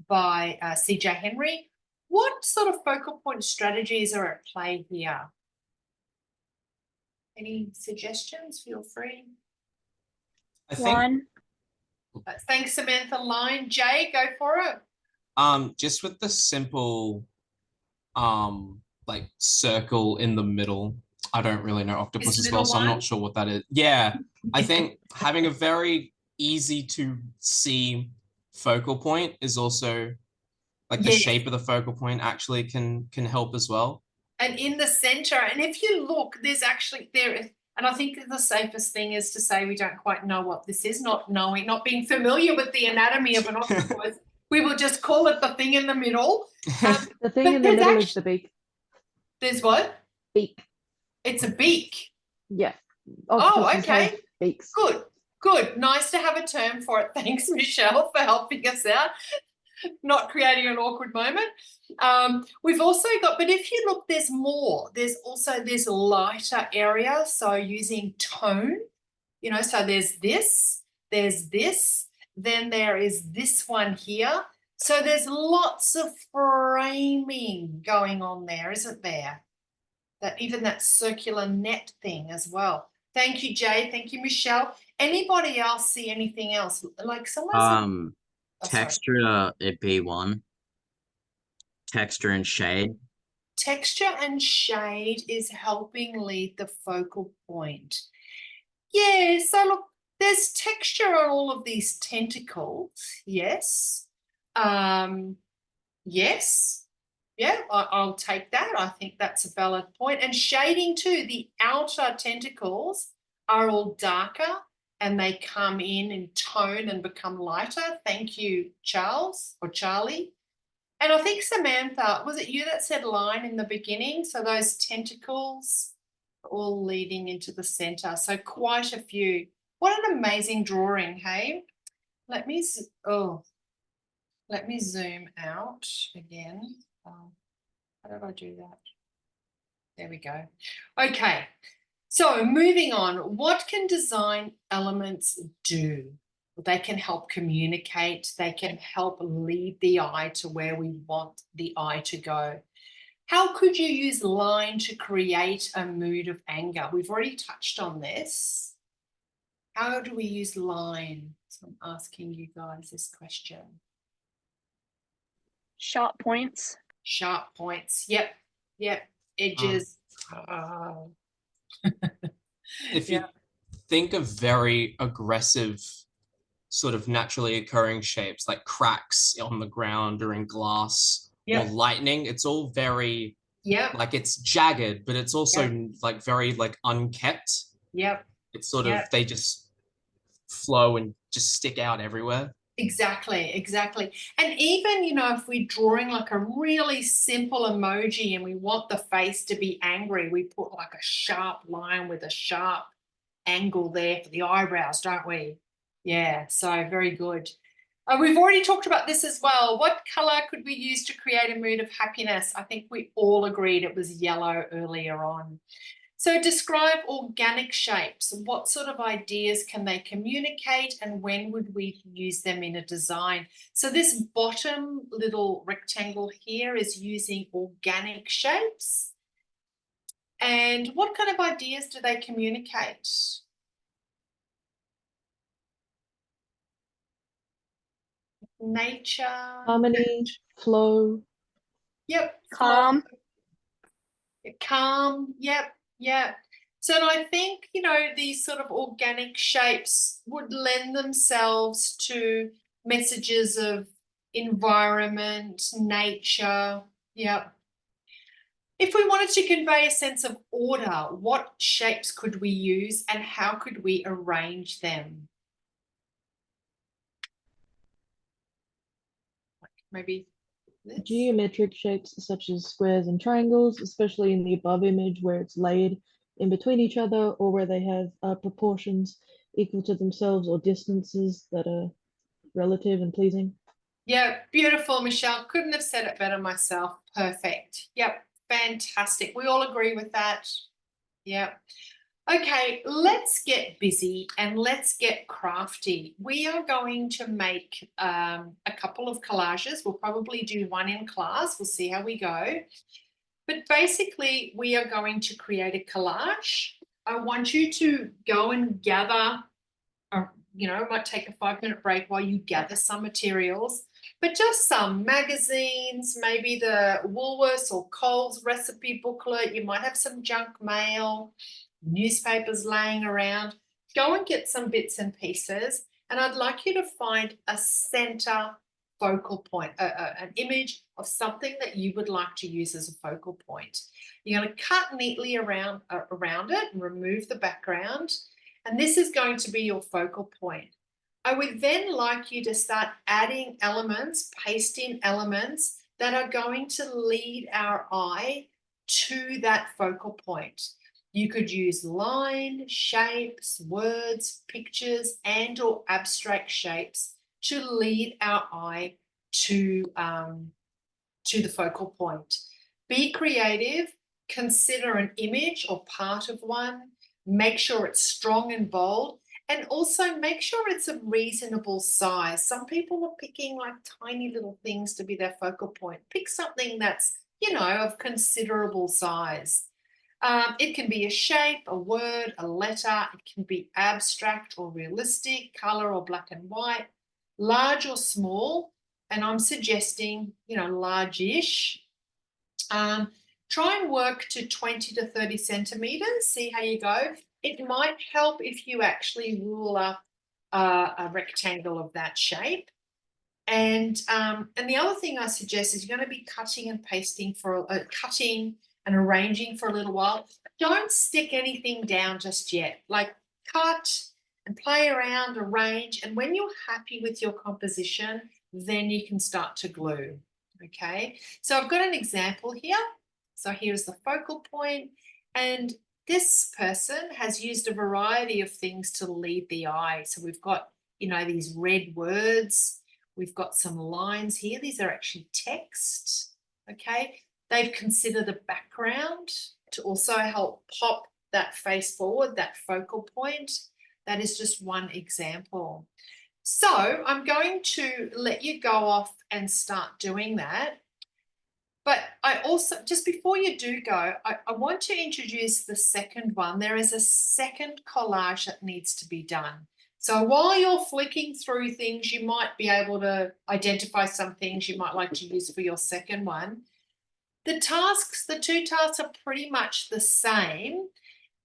by C.J. Henry. What sort of focal point strategies are at play here? Any suggestions? Feel free. I think Line. Thanks, Samantha. Line. Jay, go for it. Just with the simple like circle in the middle. I don't really know octopus as well, so I'm not sure what that is. Yeah, I think having a very easy to see focal point is also like the shape of the focal point actually can help as well. And in the center, and if you look, there's actually and I think the safest thing is to say we don't quite know what this is, not being familiar with the anatomy of an octopus. We will just call it the thing in the middle. The thing in the middle is the beak. There's what? Beak. It's a beak. Yeah. Octopuses okay. Have beaks. Good. Nice to have a term for it. Thanks, Michelle, for helping us out. Not creating an awkward moment. We've also got, but if you look, there's more. There's also this lighter area. So using tone, you know, so there's this, then there is this one here. So there's lots of framing going on there, isn't there? Even that circular net thing as well. Thank you, Jay. Thank you, Michelle. Anybody else see anything else? Like someone texture it'd be one. Texture and shade. Texture and shade is helping lead the focal point. Yeah, so look, there's texture on all of these tentacles. Yes. Yes. Yeah, I'll take that. I think that's a valid point. And shading too, the outer tentacles are all darker and they come in tone and become lighter. Thank you, Charles or Charlie. And I think Samantha, was it you that said line in the beginning? So those tentacles are all leading into the center. So quite a few. What an amazing drawing, hey? Let me zoom out again. How did I do that? There we go. Okay, so moving on. What can design elements do? They can help communicate. They can help lead the eye to where we want the eye to go. How could you use line to create a mood of anger? We've already touched on this. How do we use line? So I'm asking you guys this question. Sharp points. Sharp points. Yep. Edges. If you think of very aggressive sort of naturally occurring shapes like cracks on the ground or in glass or lightning, it's all very like it's jagged, but it's also like very like unkept. It's sort of they just flow and just stick out everywhere. Exactly. And even, you know, if we're drawing like a really simple emoji and we want the face to be angry, we put like a sharp line with a sharp angle there for the eyebrows, don't we? Yeah, so very good. We've already talked about this as well. What color could we use to create a mood of happiness? I think we all agreed it was yellow earlier on. So describe organic shapes. What sort of ideas can they communicate and when would we use them in a design? So this bottom little rectangle here is using organic shapes. And what kind of ideas do they communicate? Nature. Harmony, flow. Yep. Calm. Calm. Yep. Yep. So I think, you know, these sort of organic shapes would lend themselves to messages of environment, nature. Yep. If we wanted to convey a sense of order, what shapes could we use and how could we arrange them? Like maybe this? Geometric shapes such as squares and triangles, especially in the above image where it's laid in between each other or where they have proportions equal to themselves or distances that are relative and pleasing. Yeah, beautiful, Michelle. Couldn't have said it better myself. Perfect. Yep, fantastic. We all agree with that. Yep. Okay, let's get busy and let's get crafty. We are going to make a couple of collages. We'll probably do one in class. We'll see how we go. But basically, we are going to create a collage. I want you to go and gather, you know, it might take a 5-minute break while you gather some materials, but just some magazines, maybe the Woolworths or Coles recipe booklet. You might have some junk mail, newspapers laying around. Go and get some bits and pieces. And I'd like you to find a center focal point, an image of something that you would like to use as a focal point. You're going to cut neatly around it and remove the background. And this is going to be your focal point. I would then like you to start adding elements, paste in elements that are going to lead our eye to that focal point. You could use line, shapes, words, pictures, and or abstract shapes to lead our eye to the focal point. Be creative, consider an image or part of one, make sure it's strong and bold, and also make sure it's a reasonable size. Some people are picking like tiny little things to be their focal point. Pick something that's, you know, of considerable size. It can be a shape, a word, a letter. It can be abstract or realistic, color or black and white, large or small. And I'm suggesting, you know, large-ish. Try and work to 20 to 30 centimeters. See how you go. It might help if you actually rule up a rectangle of that shape. And the other thing I suggest is you're going to be cutting and pasting for cutting and arranging for a little while. Don't stick anything down just yet. Like cut and play around, arrange, and when you're happy with your composition, then you can start to glue. Okay, so I've got an example here. So here's the focal point, and this person has used a variety of things to lead the eye. So we've got, you know, these red words. We've got some lines here. These are actually text. Okay, they've considered a background to also help pop that face forward, that focal point. That is just one example. So I'm going to let you go off and start doing that. But I also, just before you do go, I want to introduce the second one. There is a second collage that needs to be done. So while you're flicking through things, you might be able to identify some things you might like to use for your second one. The two tasks are pretty much the same,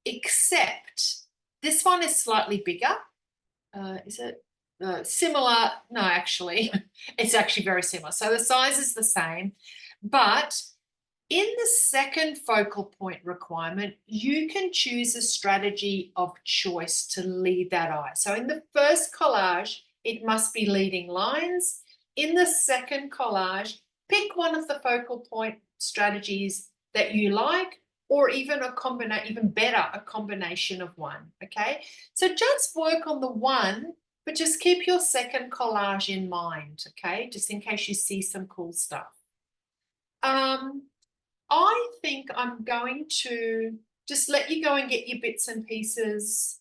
except this one is slightly bigger. Is it similar? No, actually, it's actually very similar. So the size is the same, but in the second focal point requirement, you can choose a strategy of choice to lead that eye. So in the first collage, it must be leading lines. In the second collage, pick one of the focal point strategies that you like, or even even better, a combination of one, okay? So just work on the one, but just keep your second collage in mind, okay? Just in case you see some cool stuff. I think I'm going to just let you go and get your bits and pieces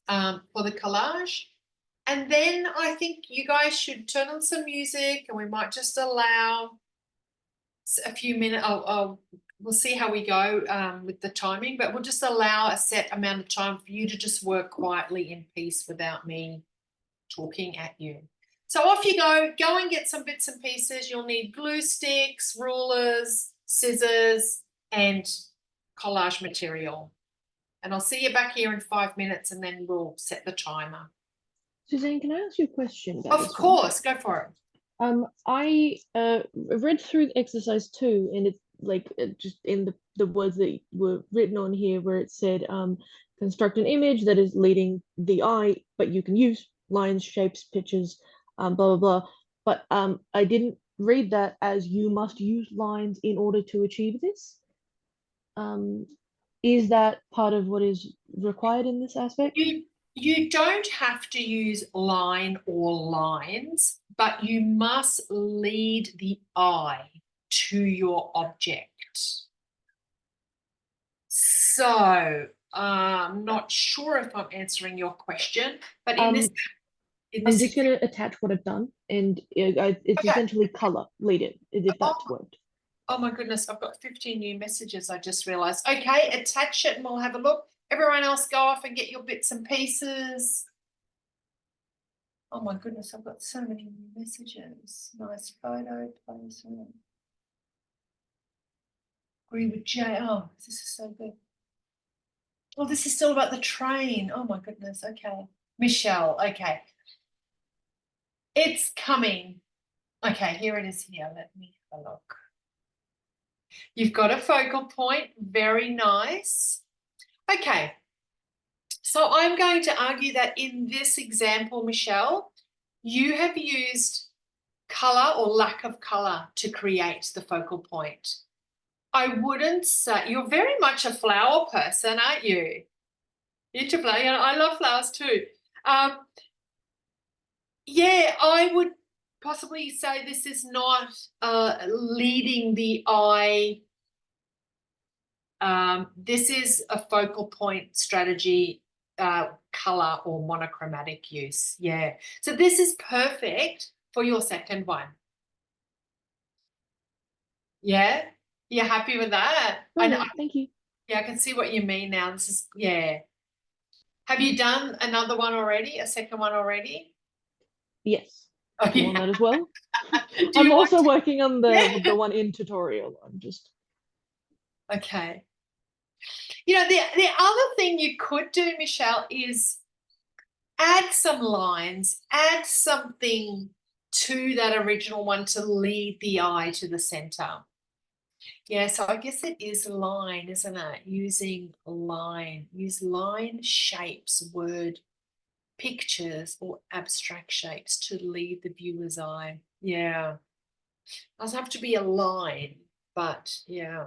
for the collage. And then I think you guys should turn on some music, and we might just allow a few minutes. We'll see how we go with the timing, but we'll just allow a set amount of time for you to just work quietly in peace without me talking at you. So off you go and get some bits and pieces. You'll need glue sticks, rulers, scissors, and collage material. And I'll see you back here in 5 minutes, and then we'll set the timer. Suzanne, can I ask you a question? Of course, go for it. I read through exercise 2, and it's like just in the words that were written on here, where it said construct an image that is leading the eye, but you can use lines, shapes, pictures, blah blah blah. But I didn't read that as you must use lines in order to achieve this. Is that part of what is required in this aspect? You don't have to use line or lines, but you must lead the eye to your object. So I'm not sure if I'm answering your question, but in this I'm just going to attach what I've done, and it's essentially color, lead it, if that's worked. Oh my goodness, I've got 15 new messages, I just realized. Okay, attach it and we'll have a look. Everyone else go off and get your bits and pieces. Oh my goodness, I've got so many new messages. Nice photo, please. Agree with Jay. Oh, this is so good. Oh, this is still about the train. Oh my goodness, okay. Michelle, okay. It's coming. Okay, here it is here. Let me have a look. You've got a focal point. Very nice. Okay. So I'm going to argue that in this example, Michelle, you have used color or lack of color to create the focal point. I wouldn't say you're very much a flower person, aren't you? You're into flower. I love flowers too. Yeah, I would possibly say this is not leading the eye. This is a focal point strategy, color or monochromatic use. Yeah. So this is perfect for your second one. Yeah. You're happy with that? Thank you. Yeah, I can see what you mean now. This is, yeah. Have you done another one already, a second one already? Yes. Oh, Do you want that as well? Do I'm you want also to- working on the one in tutorial. I'm just Okay. You know, the other thing you could do, Michelle, is add some lines, add something to that original one to lead the eye to the center. Yeah, so I guess it is line, isn't it? Using line, use line, shapes, word, pictures, or abstract shapes to lead the viewer's eye. Yeah. Doesn't have to be a line, but yeah.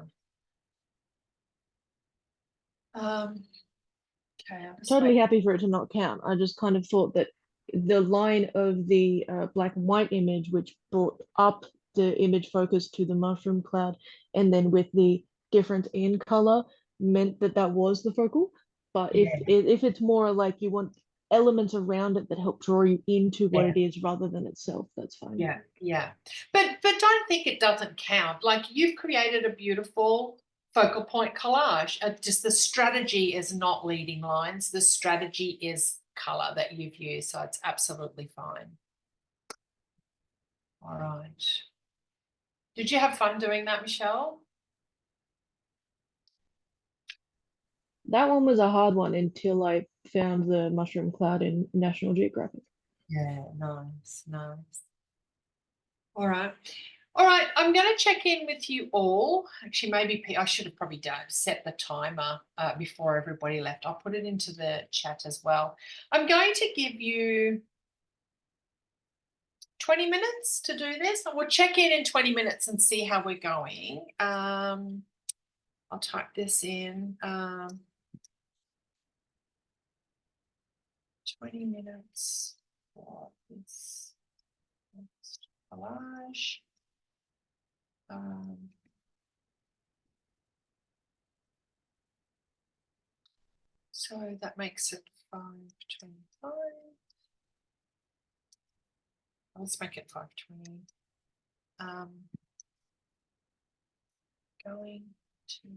Okay, I'm just totally happy for it to not count. I just kind of thought that the line of the black and white image, which brought up the image focus to the mushroom cloud, and then with the difference in color, meant that that was the focal. But if it's more like you want elements around it that help draw you into what it is rather than itself, that's fine. Yeah, yeah. But don't think it doesn't count. Like, you've created a beautiful focal point collage. Just the strategy is not leading lines. The strategy is color that you've used. So it's absolutely fine. All right. Did you have fun doing that, Michelle? That one was a hard one until I found the mushroom cloud in National Geographic. Yeah, nice, nice. All right. All right, I'm going to check in with you all. Actually, maybe I should have probably set the timer before everybody left. I'll put it into the chat as well. I'm going to give you 20 minutes to do this. And we'll check in 20 minutes and see how we're going. I'll type this in. 20 minutes for this next collage. So that makes it 5:25. Let's make it 5:20. Going to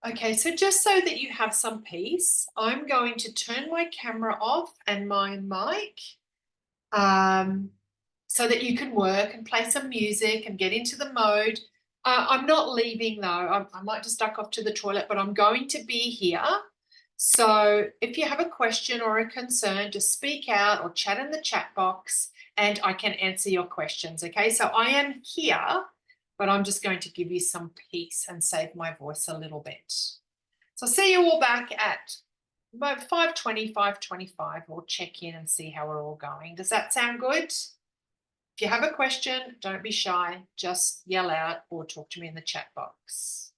Okay, so just so that you have some peace, I'm going to turn my camera off and my mic so that you can work and play some music and get into the mode. I'm not leaving though. I might just duck off to the toilet, but I'm going to be here. So if you have a question or a concern, just speak out or chat in the chat box and I can answer your questions. Okay, so I am here, but I'm just going to give you some peace and save my voice a little bit. So I'll see you all back at about 5:20, 5:25. We'll check in and see how we're all going. Does that sound good? If you have a question, don't be shy. Just yell out or talk to me in the chat box.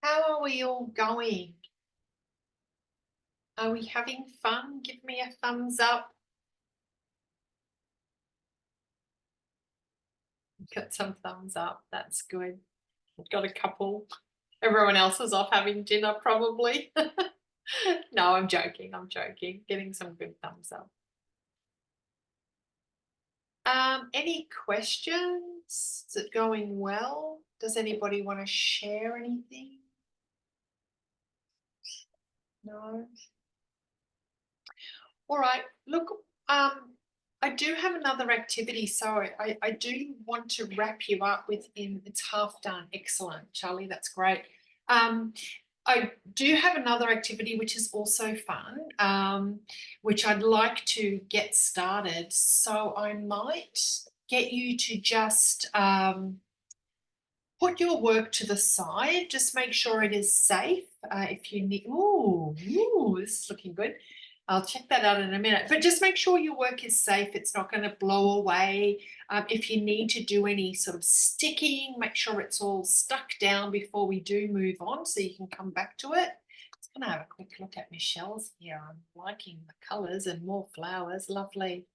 How are we all going? Are we having fun? Give me a thumbs up. Got some thumbs up. That's good. I've got a couple. Everyone else is off having dinner probably. No, I'm joking. I'm joking. Getting some good thumbs up. Any questions? Is it going well? Does anybody want to share anything? No. All right. Look, I do have another activity, so I do want to wrap you up within. It's half done. Excellent, Charlie. That's great. I do have another activity which is also fun, which I'd like to get started. So I might get you to just put your work to the side. Just make sure it is safe. If you need, ooh, this is looking good. I'll check that out in a minute, but just make sure your work is safe. It's not going to blow away. If you need to do any sort of sticking, make sure it's all stuck down before we do move on so you can come back to it. Just going to have a quick look at Michelle's here. I'm liking the colours and more flowers. Lovely.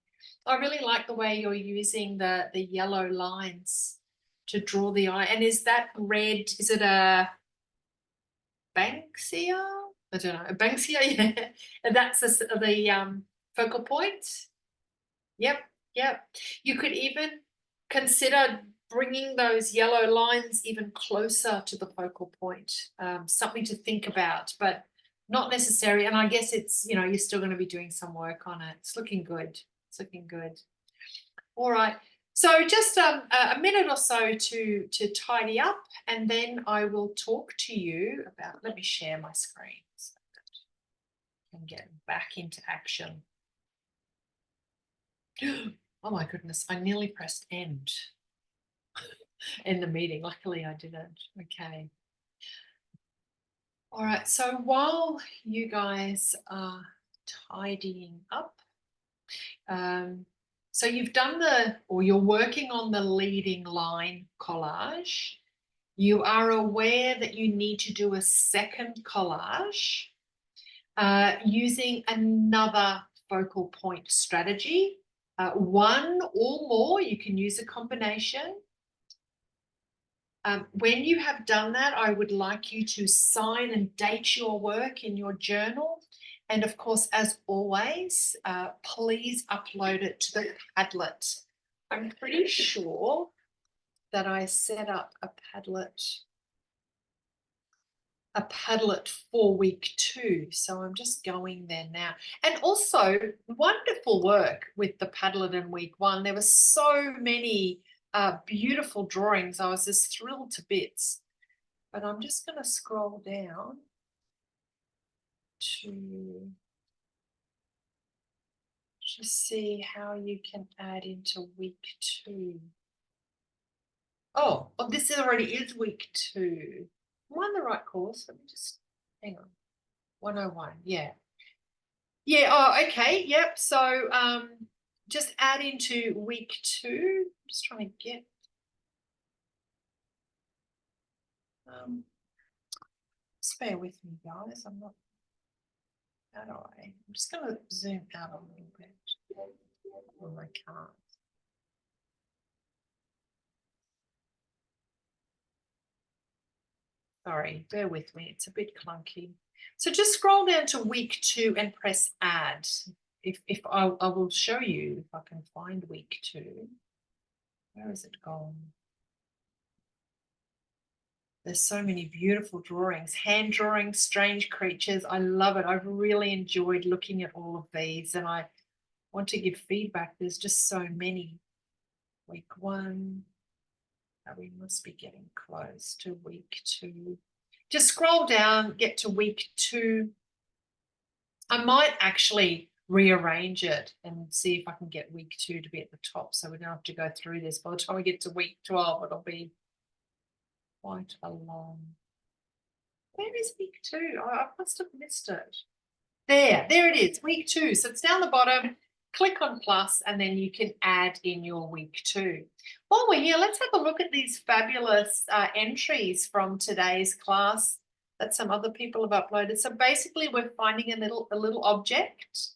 I really like the way you're using the yellow lines to draw the eye. And is that red? Is it a Banksia? I don't know, a Banksia, yeah. And that's the focal point. Yep. You could even consider bringing those yellow lines even closer to the focal point. Something to think about, but not necessary. And I guess it's, you're still going to be doing some work on it. It's looking good. It's looking good. All right. So just a minute or so to tidy up, and then I will talk to you about, let me share my screen so that I can get back into action. Oh my goodness, I nearly pressed end in the meeting. Luckily I didn't. Okay. All right, so while you guys are tidying up, so you've done you're working on the leading line collage. You are aware that you need to do a second collage using another focal point strategy. One or more, you can use a combination. When you have done that, I would like you to sign and date your work in your journal. And of course, as always, please upload it to the Padlet. I'm pretty sure that I set up a Padlet for week 2. So I'm just going there now. And also, wonderful work with the Padlet in week 1. There were so many beautiful drawings. I was just thrilled to bits. But I'm just going to scroll down to just see how you can add into week 2. Oh, this already is week 2. Am I on the right course? Let me just hang on. 101, yeah. Yeah, oh, okay, yep. So just add into week 2. I'm just trying to get just bear with me, guys. I'm not, how do I'm just gonna zoom out a little bit. Oh, I can't. Sorry, bear with me. It's a bit clunky. So just scroll down to week 2 and press add. If I will show you if I can find week 2. Where is it gone? There's so many beautiful drawings, hand drawings, strange creatures. I love it. I've really enjoyed looking at all of these, and I want to give feedback. There's just so many. Week 1. We must be getting close to week 2. Just scroll down, get to week 2. I might actually rearrange it and see if I can get week 2 to be at the top, so we don't have to go through this. By the time we get to week 12, it'll be quite a long. Where is week 2? I must have missed it. There it is, week 2. So it's down the bottom. Click on plus, and then you can add in your week 2. While we're here, let's have a look at these fabulous entries from today's class. that some other people have uploaded. So basically we're finding a little object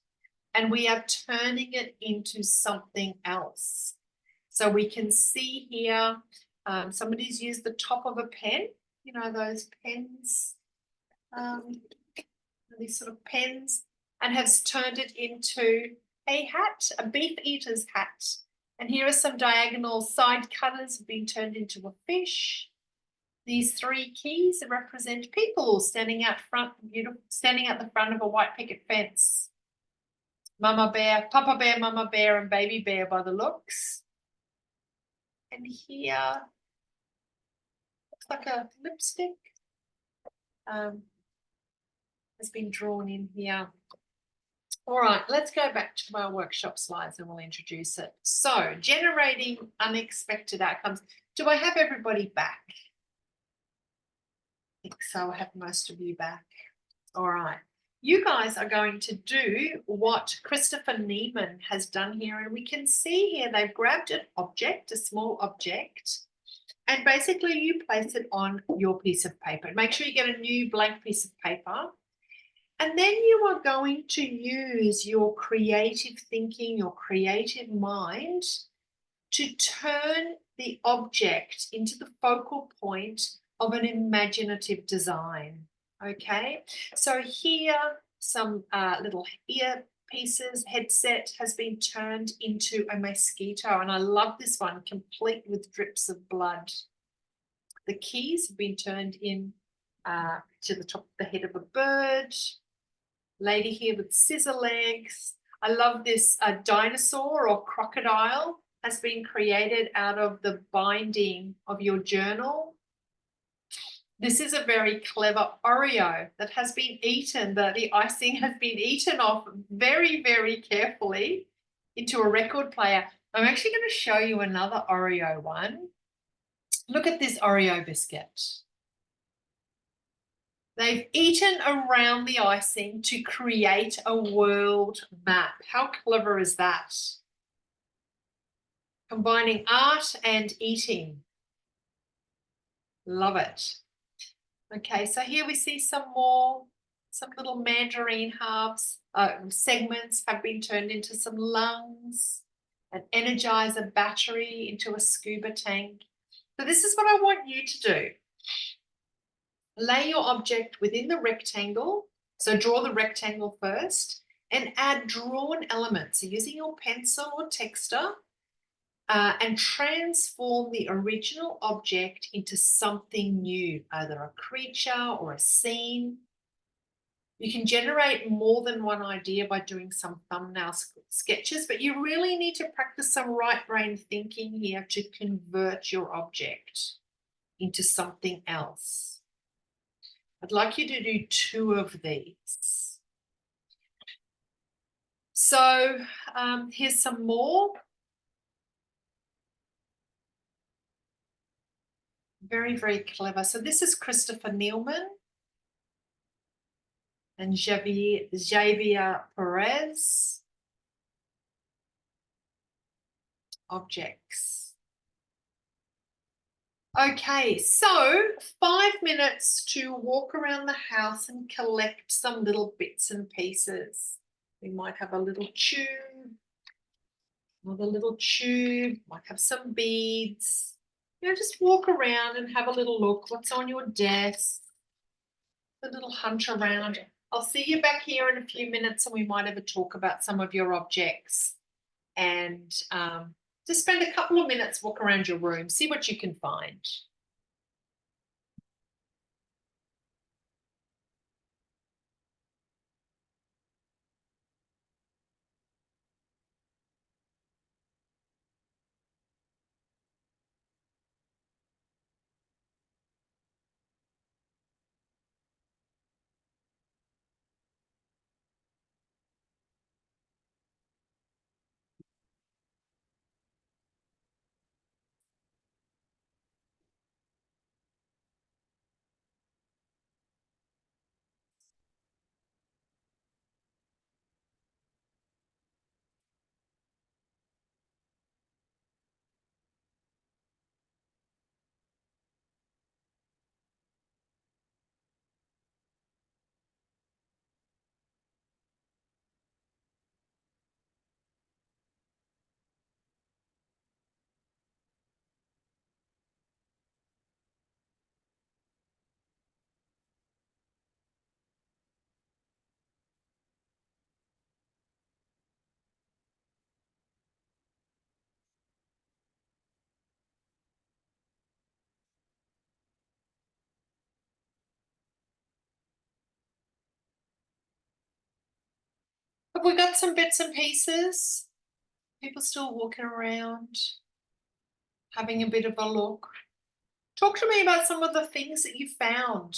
and we are turning it into something else. So we can see here, somebody's used the top of a pen, you know, those pens, these sort of pens, and has turned it into a hat, a beef eater's hat. And here are some diagonal side cutters being turned into a fish. These 3 keys represent people standing out front, standing at the front of a white picket fence. Mama bear, Papa bear, Mama bear, and baby bear by the looks. And here, looks like a lipstick. Has been drawn in here. All right, let's go back to our workshop slides and we'll introduce it. So, generating unexpected outcomes. Do I have everybody back? I think so. I have most of you back. All right. You guys are going to do what Christopher Neiman has done here. And we can see here they've grabbed an object, a small object, and basically you place it on your piece of paper. Make sure you get a new blank piece of paper. And then you are going to use your creative thinking, your creative mind to turn the object into the focal point of an imaginative design. Okay, so here some little ear pieces, headset has been turned into a mosquito, and I love this one, complete with drips of blood. The keys have been turned in to the top of the head of a bird. Lady here with scissor legs. I love this dinosaur or crocodile has been created out of the binding of your journal. This is a very clever Oreo that has been eaten. The icing has been eaten off very, very carefully into a record player. I'm actually going to show you another Oreo one. Look at this Oreo biscuit. They've eaten around the icing to create a world map. How clever is that? Combining art and eating. Love it. Okay, so here we see some little mandarin halves, segments have been turned into some lungs, an energizer battery into a scuba tank. So this is what I want you to do. Lay your object within the rectangle. So draw the rectangle first and add drawn elements. So using your pencil or texter and transform the original object into something new, either a creature or a scene. You can generate more than one idea by doing some thumbnail sketches, but you really need to practice some right brain thinking here to convert your object into something else. I'd like you to do 2 of these. So here's some more. Very, very clever. So this is Christopher Neilman and Javier Perez. Objects. Okay, so 5 minutes to walk around the house and collect some little bits and pieces. We might have a little tube, another little tube, might have some beads. You know, just walk around and have a little look. What's on your desk? A little hunt around. I'll see you back here in a few minutes and we might have a talk about some of your objects. And just spend a couple of minutes, walk around your room, see what you can find. Have we got some bits and pieces? People still walking around, having a bit of a look. Talk to me about some of the things that you found.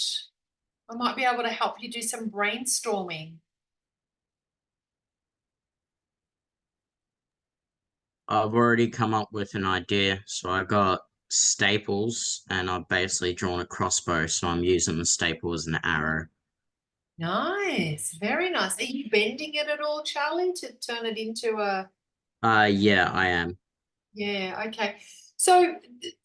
I might be able to help you do some brainstorming. I've already come up with an idea. So I got staples and I've basically drawn a crossbow. So I'm using the staple as an arrow. Nice, very nice. Are you bending it at all, Charlie, to turn it into a... Yeah, I am. Yeah, okay. So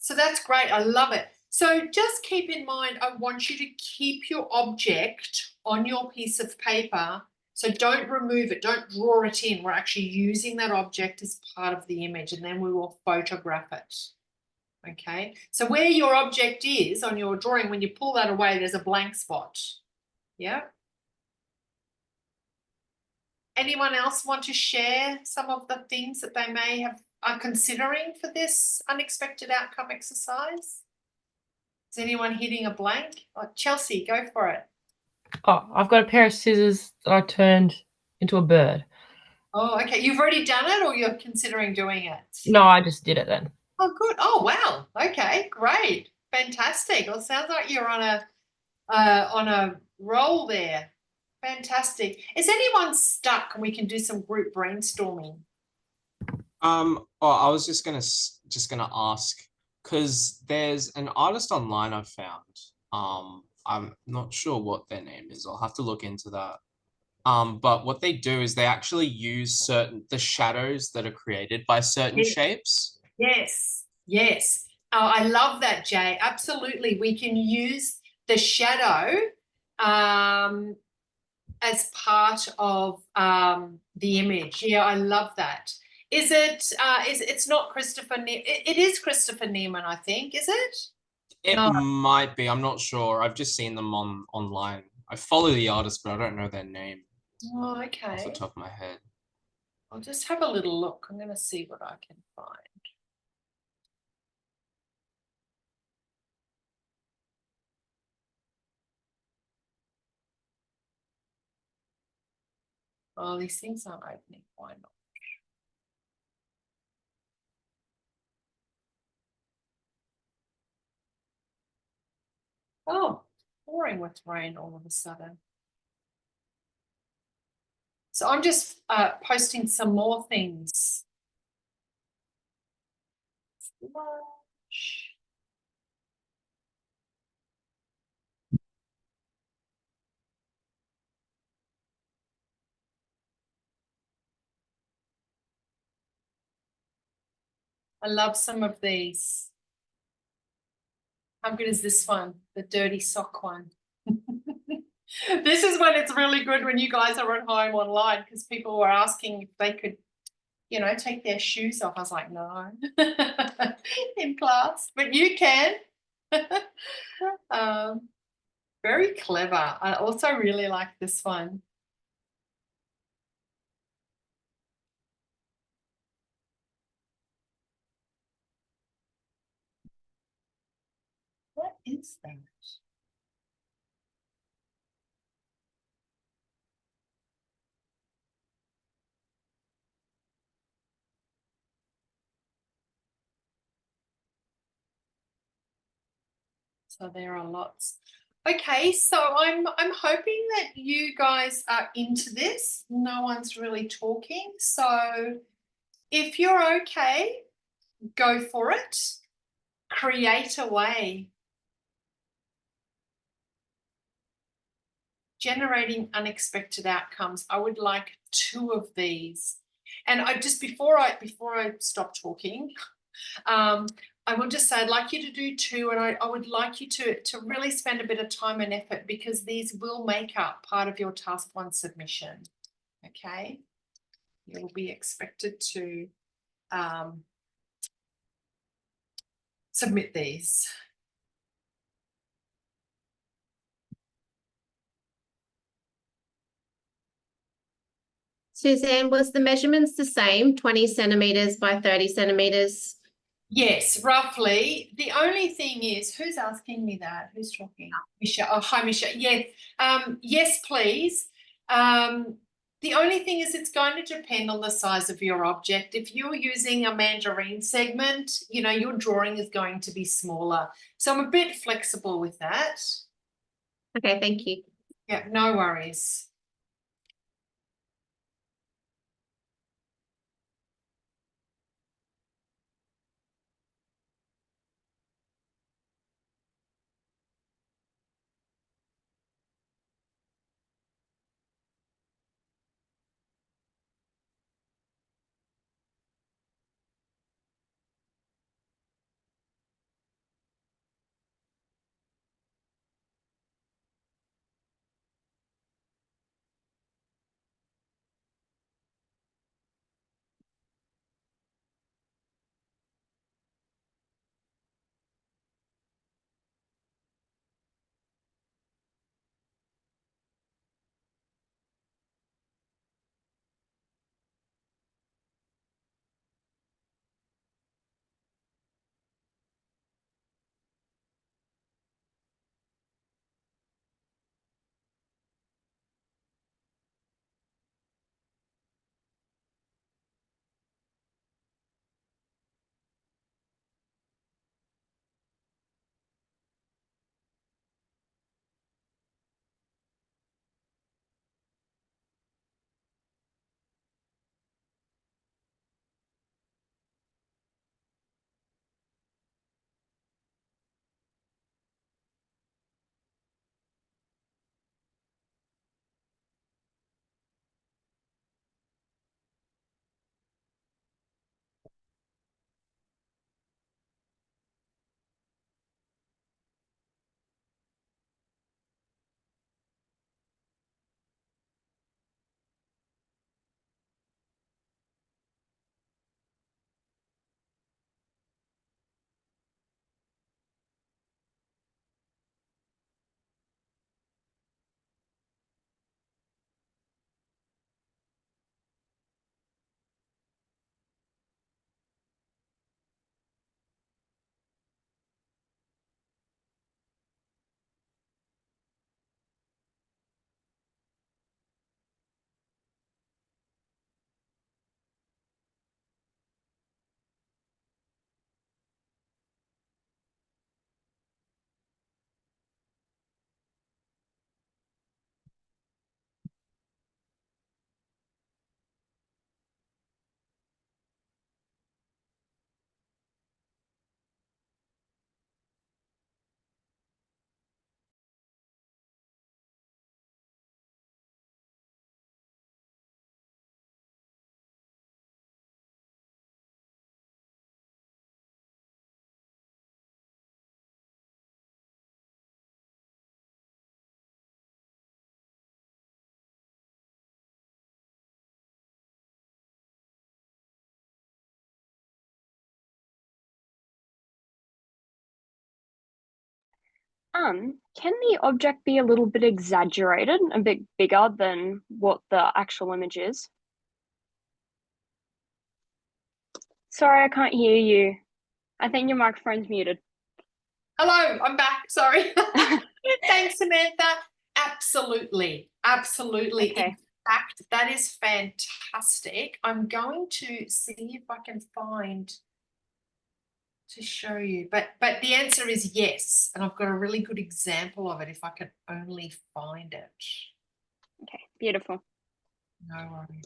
that's great. I love it. So just keep in mind, I want you to keep your object on your piece of paper. So don't remove it, don't draw it in. We're actually using that object as part of the image, and then we will photograph it. Okay, so where your object is on your drawing, when you pull that away, there's a blank spot. Yeah. Anyone else want to share some of the things that they may have are considering for this unexpected outcome exercise? Is anyone hitting a blank? Oh, Chelsea, go for it. Oh, I've got a pair of scissors that I turned into a bird. Oh, okay. You've already done it, or you're considering doing it? No, I just did it then. Oh, good. Oh, wow. Okay, great. Fantastic. Well, it sounds like you're on a roll there. Fantastic. Is anyone stuck and we can do some group brainstorming? Oh, I was just gonna ask, because there's an artist online I've found. I'm not sure what their name is. I'll have to look into that. But what they do is they actually use the shadows that are created by certain shapes. Yes, yes. Oh, I love that, Jay. Absolutely. We can use the shadow as part of the image. Yeah, I love that. Is it it's not Christopher it is Christopher Neiman, I think, is it? It might be. I'm not sure. I've just seen them online. I follow the artist, but I don't know their name. Oh, okay. Off the top of my head. I'll just have a little look. I'm going to see what I can find. Oh, these things aren't opening. Why not? Oh, pouring with rain all of a sudden. So I'm just posting some more things. I love some of these. How good is this one? The dirty sock one. This is when it's really good when you guys are at home online, because people were asking if they could, you know, take their shoes off. I was like, no, in class, but you can. Very clever. I also really like this one. What is that? So there are lots. Okay, so I'm hoping that you guys are into this. No one's really talking. So if you're okay, go for it. Create a way. Generating unexpected outcomes. I would like 2 of these. And I just before I stop talking, I will just say I'd like you to do 2, and I would like you to really spend a bit of time and effort, because these will make up part of your task 1 submission. Okay, you will be expected to submit these. Suzanne, was the measurements the same, 20 centimeters by 30 centimeters? Yes, roughly. The only thing is, who's asking me that? Who's talking? Michelle. Oh, hi, Michelle. Yes, yes, please. The only thing is it's going to depend on the size of your object. If you're using a mandarin segment, you know, your drawing is going to be smaller. So I'm a bit flexible with that. Okay, thank you. Yeah, no worries. Can the object be a little bit exaggerated, a bit bigger than what the actual image is? Sorry, I can't hear you. I think your microphone's muted. Hello, I'm back. Sorry. Thanks, Samantha. Absolutely. Absolutely. Okay. In fact, that is fantastic. I'm going to see if I can find to show you. But the answer is yes. And I've got a really good example of it if I can only find it. Okay, beautiful. No worries.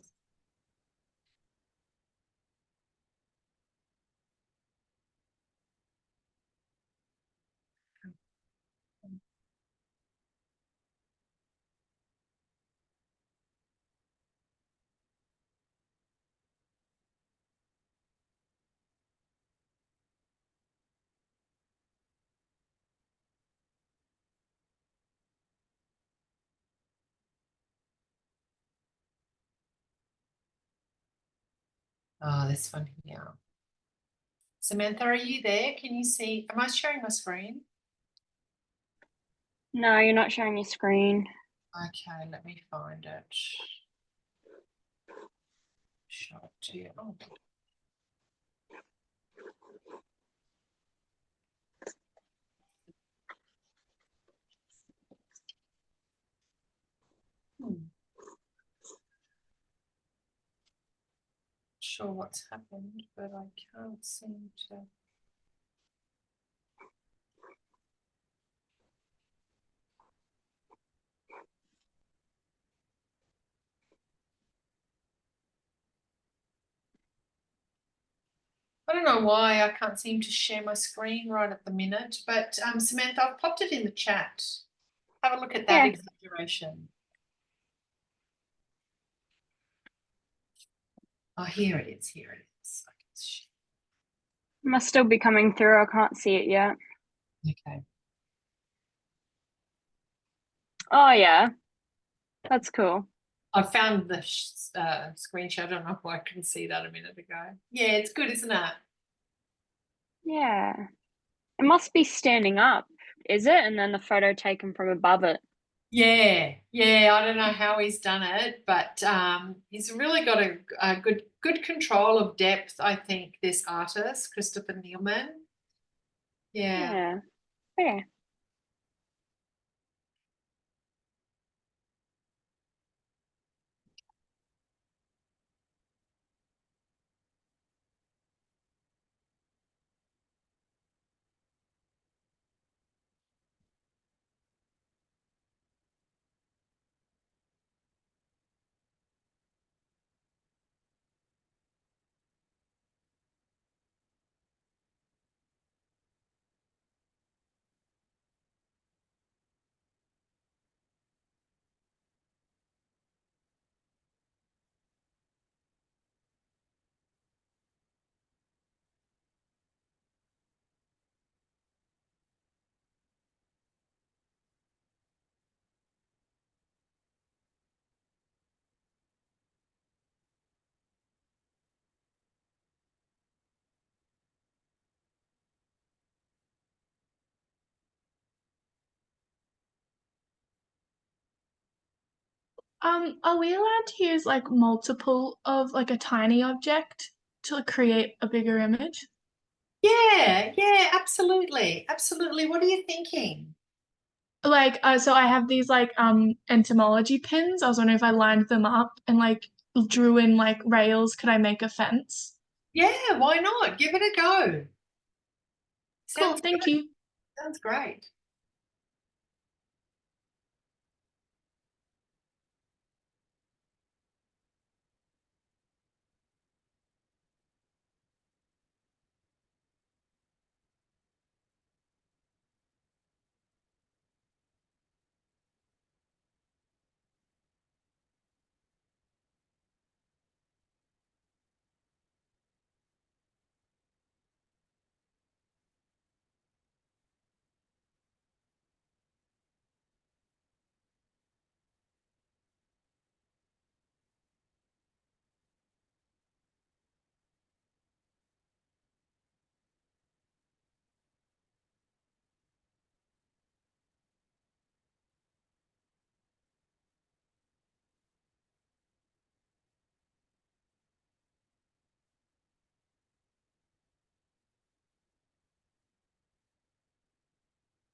Oh, this one here. Samantha, are you there? Can you see? Am I sharing my screen? No, you're not showing your screen. Okay, let me find it. Show it to you. Oh. what's happened, but I can't seem to. I don't know why I can't seem to share my screen right at the minute, but Samantha, I've popped it in the chat. Have a look at that exaggeration. Oh, here it is. Here it is. Must still be coming through. I can't see it yet. Okay. Oh yeah, that's cool. I found the screenshot. I don't know why I couldn't see that a minute ago. Yeah, it's good, isn't it? Yeah. It must be standing up, is it? And then the photo taken from above it. Yeah, I don't know how he's done it, but he's really got a good control of depth, I think, this artist, Christopher Neilman. Yeah. Yeah. Are we allowed to use like multiple of like a tiny object to create a bigger image? Yeah, absolutely. Absolutely. What are you thinking? Like, so I have these like entomology pins. I was wondering if I lined them up and like drew in like rails, could I make a fence? Yeah, why not? Give it a go. Cool, thank you. Sounds great.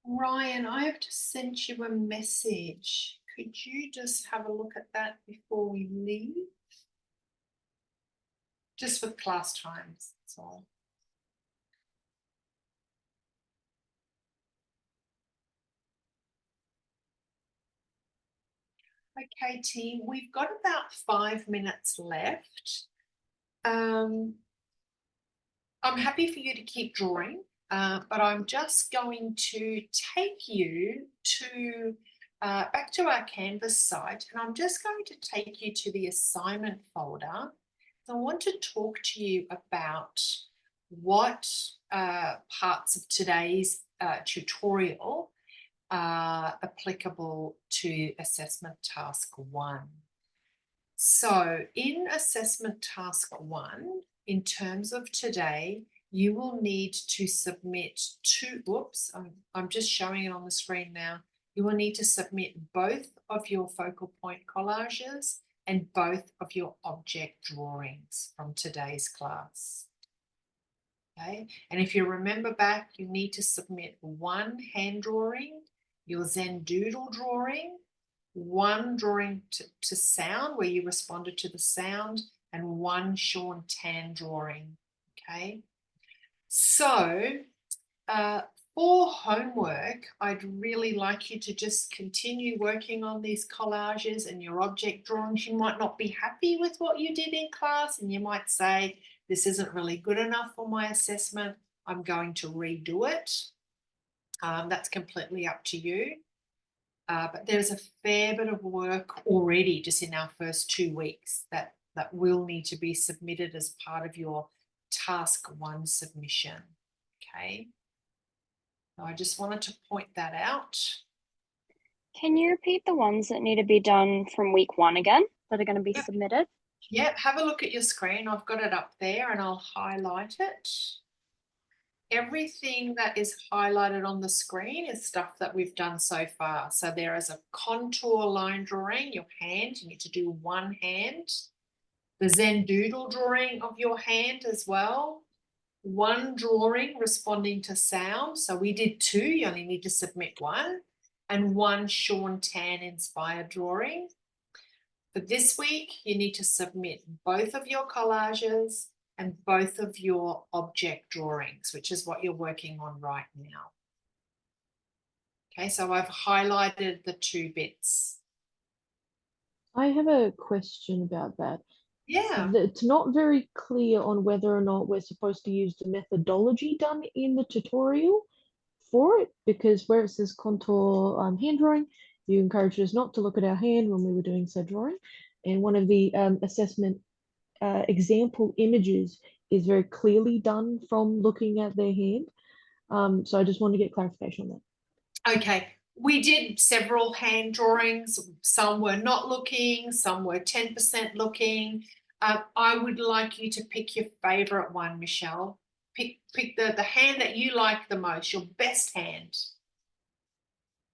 Ryan, I have just sent you a message. Could you just have a look at that before we leave? Just for class times, that's all. Okay, team, we've got about 5 minutes left. I'm happy for you to keep drawing, but I'm just going to take you to back to our Canvas site, and I'm just going to take you to the assignment folder. I want to talk to you about what parts of today's tutorial are applicable to assessment task 1. So in assessment task 1, in terms of today, you will need to submit I'm just showing it on the screen now. You will need to submit both of your focal point collages and both of your object drawings from today's class. Okay, and if you remember back, you need to submit 1 hand drawing, your Zen doodle drawing, 1 drawing to sound where you responded to the sound, and 1 Sean Tan drawing. Okay. So for homework, I'd really like you to just continue working on these collages and your object drawings. You might not be happy with what you did in class, and you might say, this isn't really good enough for my assessment. I'm going to redo it. That's completely up to you. But there's a fair bit of work already just in our first 2 weeks that will need to be submitted as part of your task 1 submission. Okay. So I just wanted to point that out. Can you repeat the ones that need to be done from week 1 again that are going to be submitted? Yeah, have a look at your screen. I've got it up there and I'll highlight it. Everything that is highlighted on the screen is stuff that we've done so far. So there is a contour line drawing, your hand. You need to do 1 hand. The Zen doodle drawing of your hand as well. 1 drawing responding to sound. So we did 2, you only need to submit 1. And 1 Sean Tan inspired drawing. For this week, you need to submit both of your collages and both of your object drawings, which is what you're working on right now. Okay, so I've highlighted the 2 bits. I have a question about that. Yeah. It's not very clear on whether or not we're supposed to use the methodology done in the tutorial for it, because where it says contour hand drawing, you encouraged us not to look at our hand when we were doing said drawing. And one of the assessment example images is very clearly done from looking at their hand. So I just want to get clarification on that. Okay. We did several hand drawings. Some were not looking, some were 10% looking. I would like you to pick your favorite one, Michelle. Pick the hand that you like the most, your best hand.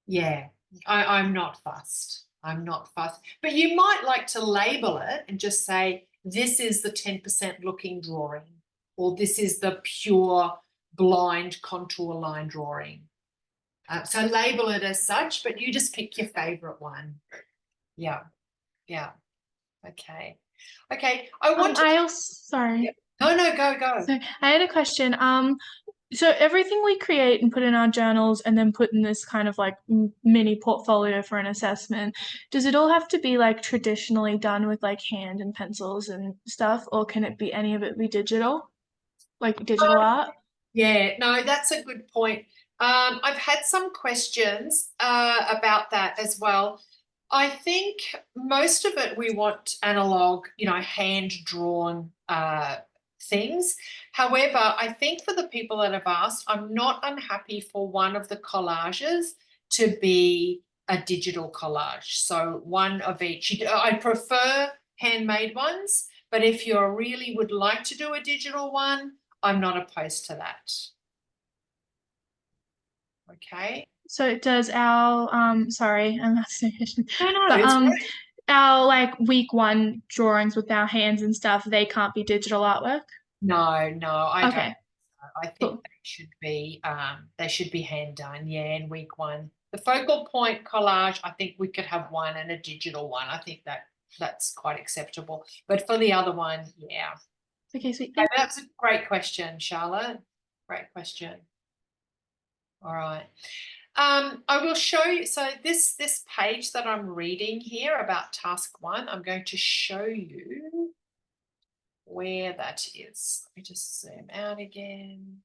Yeah, I'm not fussed. I'm not fussed. But you might like to label it and just say, this is the 10% looking drawing, or this is the pure blind contour line drawing. So label it as such, but you just pick your favorite one. Yeah, yeah. Okay. Okay. I want to... I also, sorry. Yeah. No, go. So I had a question. So everything we create and put in our journals and then put in this kind of like mini portfolio for an assessment, does it all have to be like traditionally done with like hand and pencils and stuff, or can it be any of it be digital, like digital art? Yeah, no, that's a good point. I've had some questions about that as well. I think most of it we want analog, hand-drawn things. However, I think for the people that have asked, I'm not unhappy for one of the collages to be a digital collage. So 1 of each. I prefer handmade ones, but if you really would like to do a digital one, I'm not opposed to that. Okay. So does our sorry, I'm asking a question. No, but it's great. our like week 1 drawings with our hands and stuff, they can't be digital artwork? No, I don't. I think Cool. they should be hand done, yeah, in week 1. The focal point collage, I think we could have 1 and a digital one. I think that's quite acceptable. But for the other one, yeah. Okay, sweet. That's a great question, Charlotte. Great question. All right. I will show you, so this page that I'm reading here about task 1, I'm going to show you where that is. Let me just zoom out again.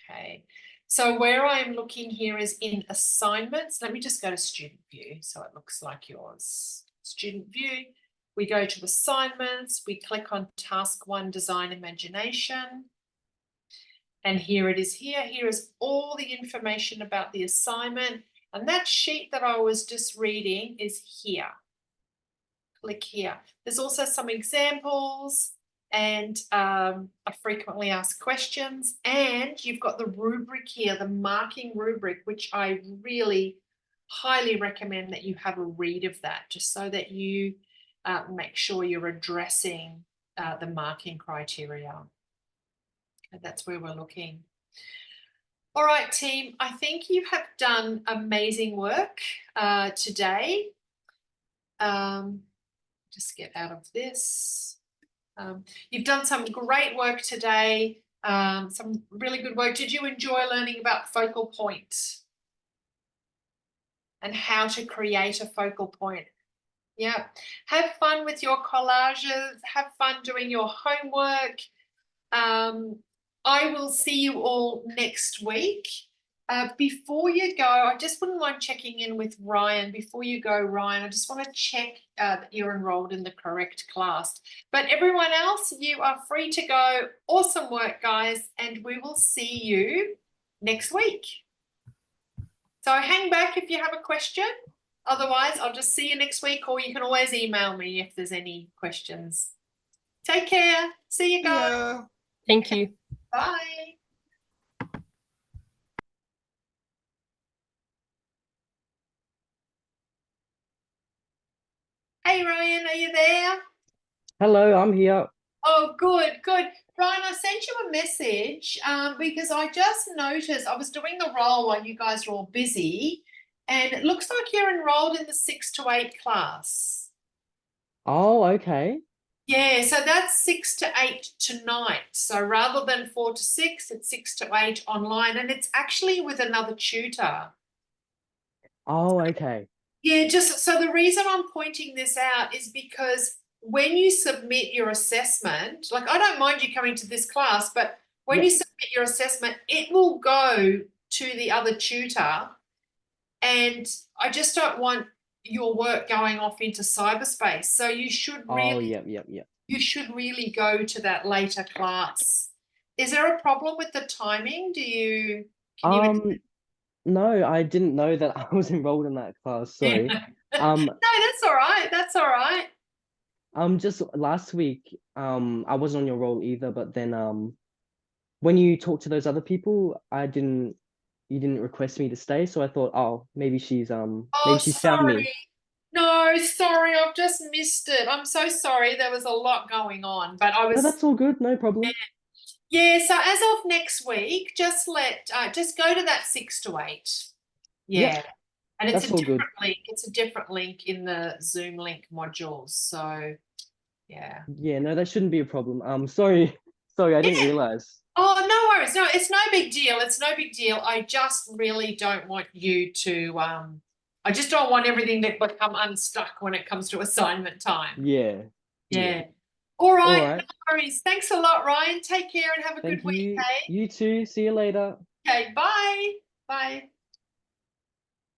Okay. So where I'm looking here is in assignments. Let me just go to student view so it looks like yours. Student view. We go to assignments. We click on task 1, design imagination. And here it is here. Here is all the information about the assignment. And that sheet that I was just reading is here. Click here. There's also some examples and a frequently asked questions. And you've got the rubric here, the marking rubric, which I really highly recommend that you have a read of that, just so that you make sure you're addressing the marking criteria. And that's where we're looking. All right, team, I think you have done amazing work today. Just get out of this. You've done some great work today, some really good work. Did you enjoy learning about focal point and how to create a focal point? Yeah. Have fun with your collages. Have fun doing your homework. I will see you all next week. Before you go, I just wouldn't mind checking in with Ryan. Before you go, Ryan, I just want to check that you're enrolled in the correct class. But everyone else, you are free to go. Awesome work, guys, and we will see you next week. So hang back if you have a question. Otherwise, I'll just see you next week, or you can always email me if there's any questions. Take care. See you guys. Yeah. Thank you. Bye. Hey, Ryan, are you there? Hello, I'm here. Oh, good, good. Ryan, I sent you a message because I just noticed I was doing the roll while you guys were all busy, and it looks like you're enrolled in the 6 to 8 class. Oh, okay. Yeah, so that's 6 to 8 tonight. So rather than 4 to 6, it's 6 to 8 online, and it's actually with another tutor. Oh, okay. Yeah, just so the reason I'm pointing this out is because when you submit your assessment, like I don't mind you coming to this class, but when you submit your assessment, it will go to the other tutor. And I just don't want your work going off into cyberspace. So you should really, you should really go to that later class. Is there a problem with the timing? No, I didn't know that I was enrolled in that class. Sorry. No, that's all right. That's all right. Just last week, I wasn't on your roll either, but then when you talked to those other people, you didn't request me to stay, so I thought, oh, maybe she's maybe she's found me. No, sorry, I've just missed it. I'm so sorry. There was a lot going on, but I was. No, that's all good. No problem. Yeah, so as of next week, just go to that 6 to 8. Yeah. Yep. And it's That's a all different good. link. It's a different link in the Zoom link modules. So yeah. Yeah, no, that shouldn't be a problem. Sorry, I didn't realize. Oh, no worries. No, it's no big deal. It's no big deal. I just really don't want you to I just don't want everything to become unstuck when it comes to assignment time. Yeah. Yeah. All right. All right. No worries. Thanks a lot, Ryan. Take care and have a good week. You. Okay? You too. See you later. Okay. Bye. Bye.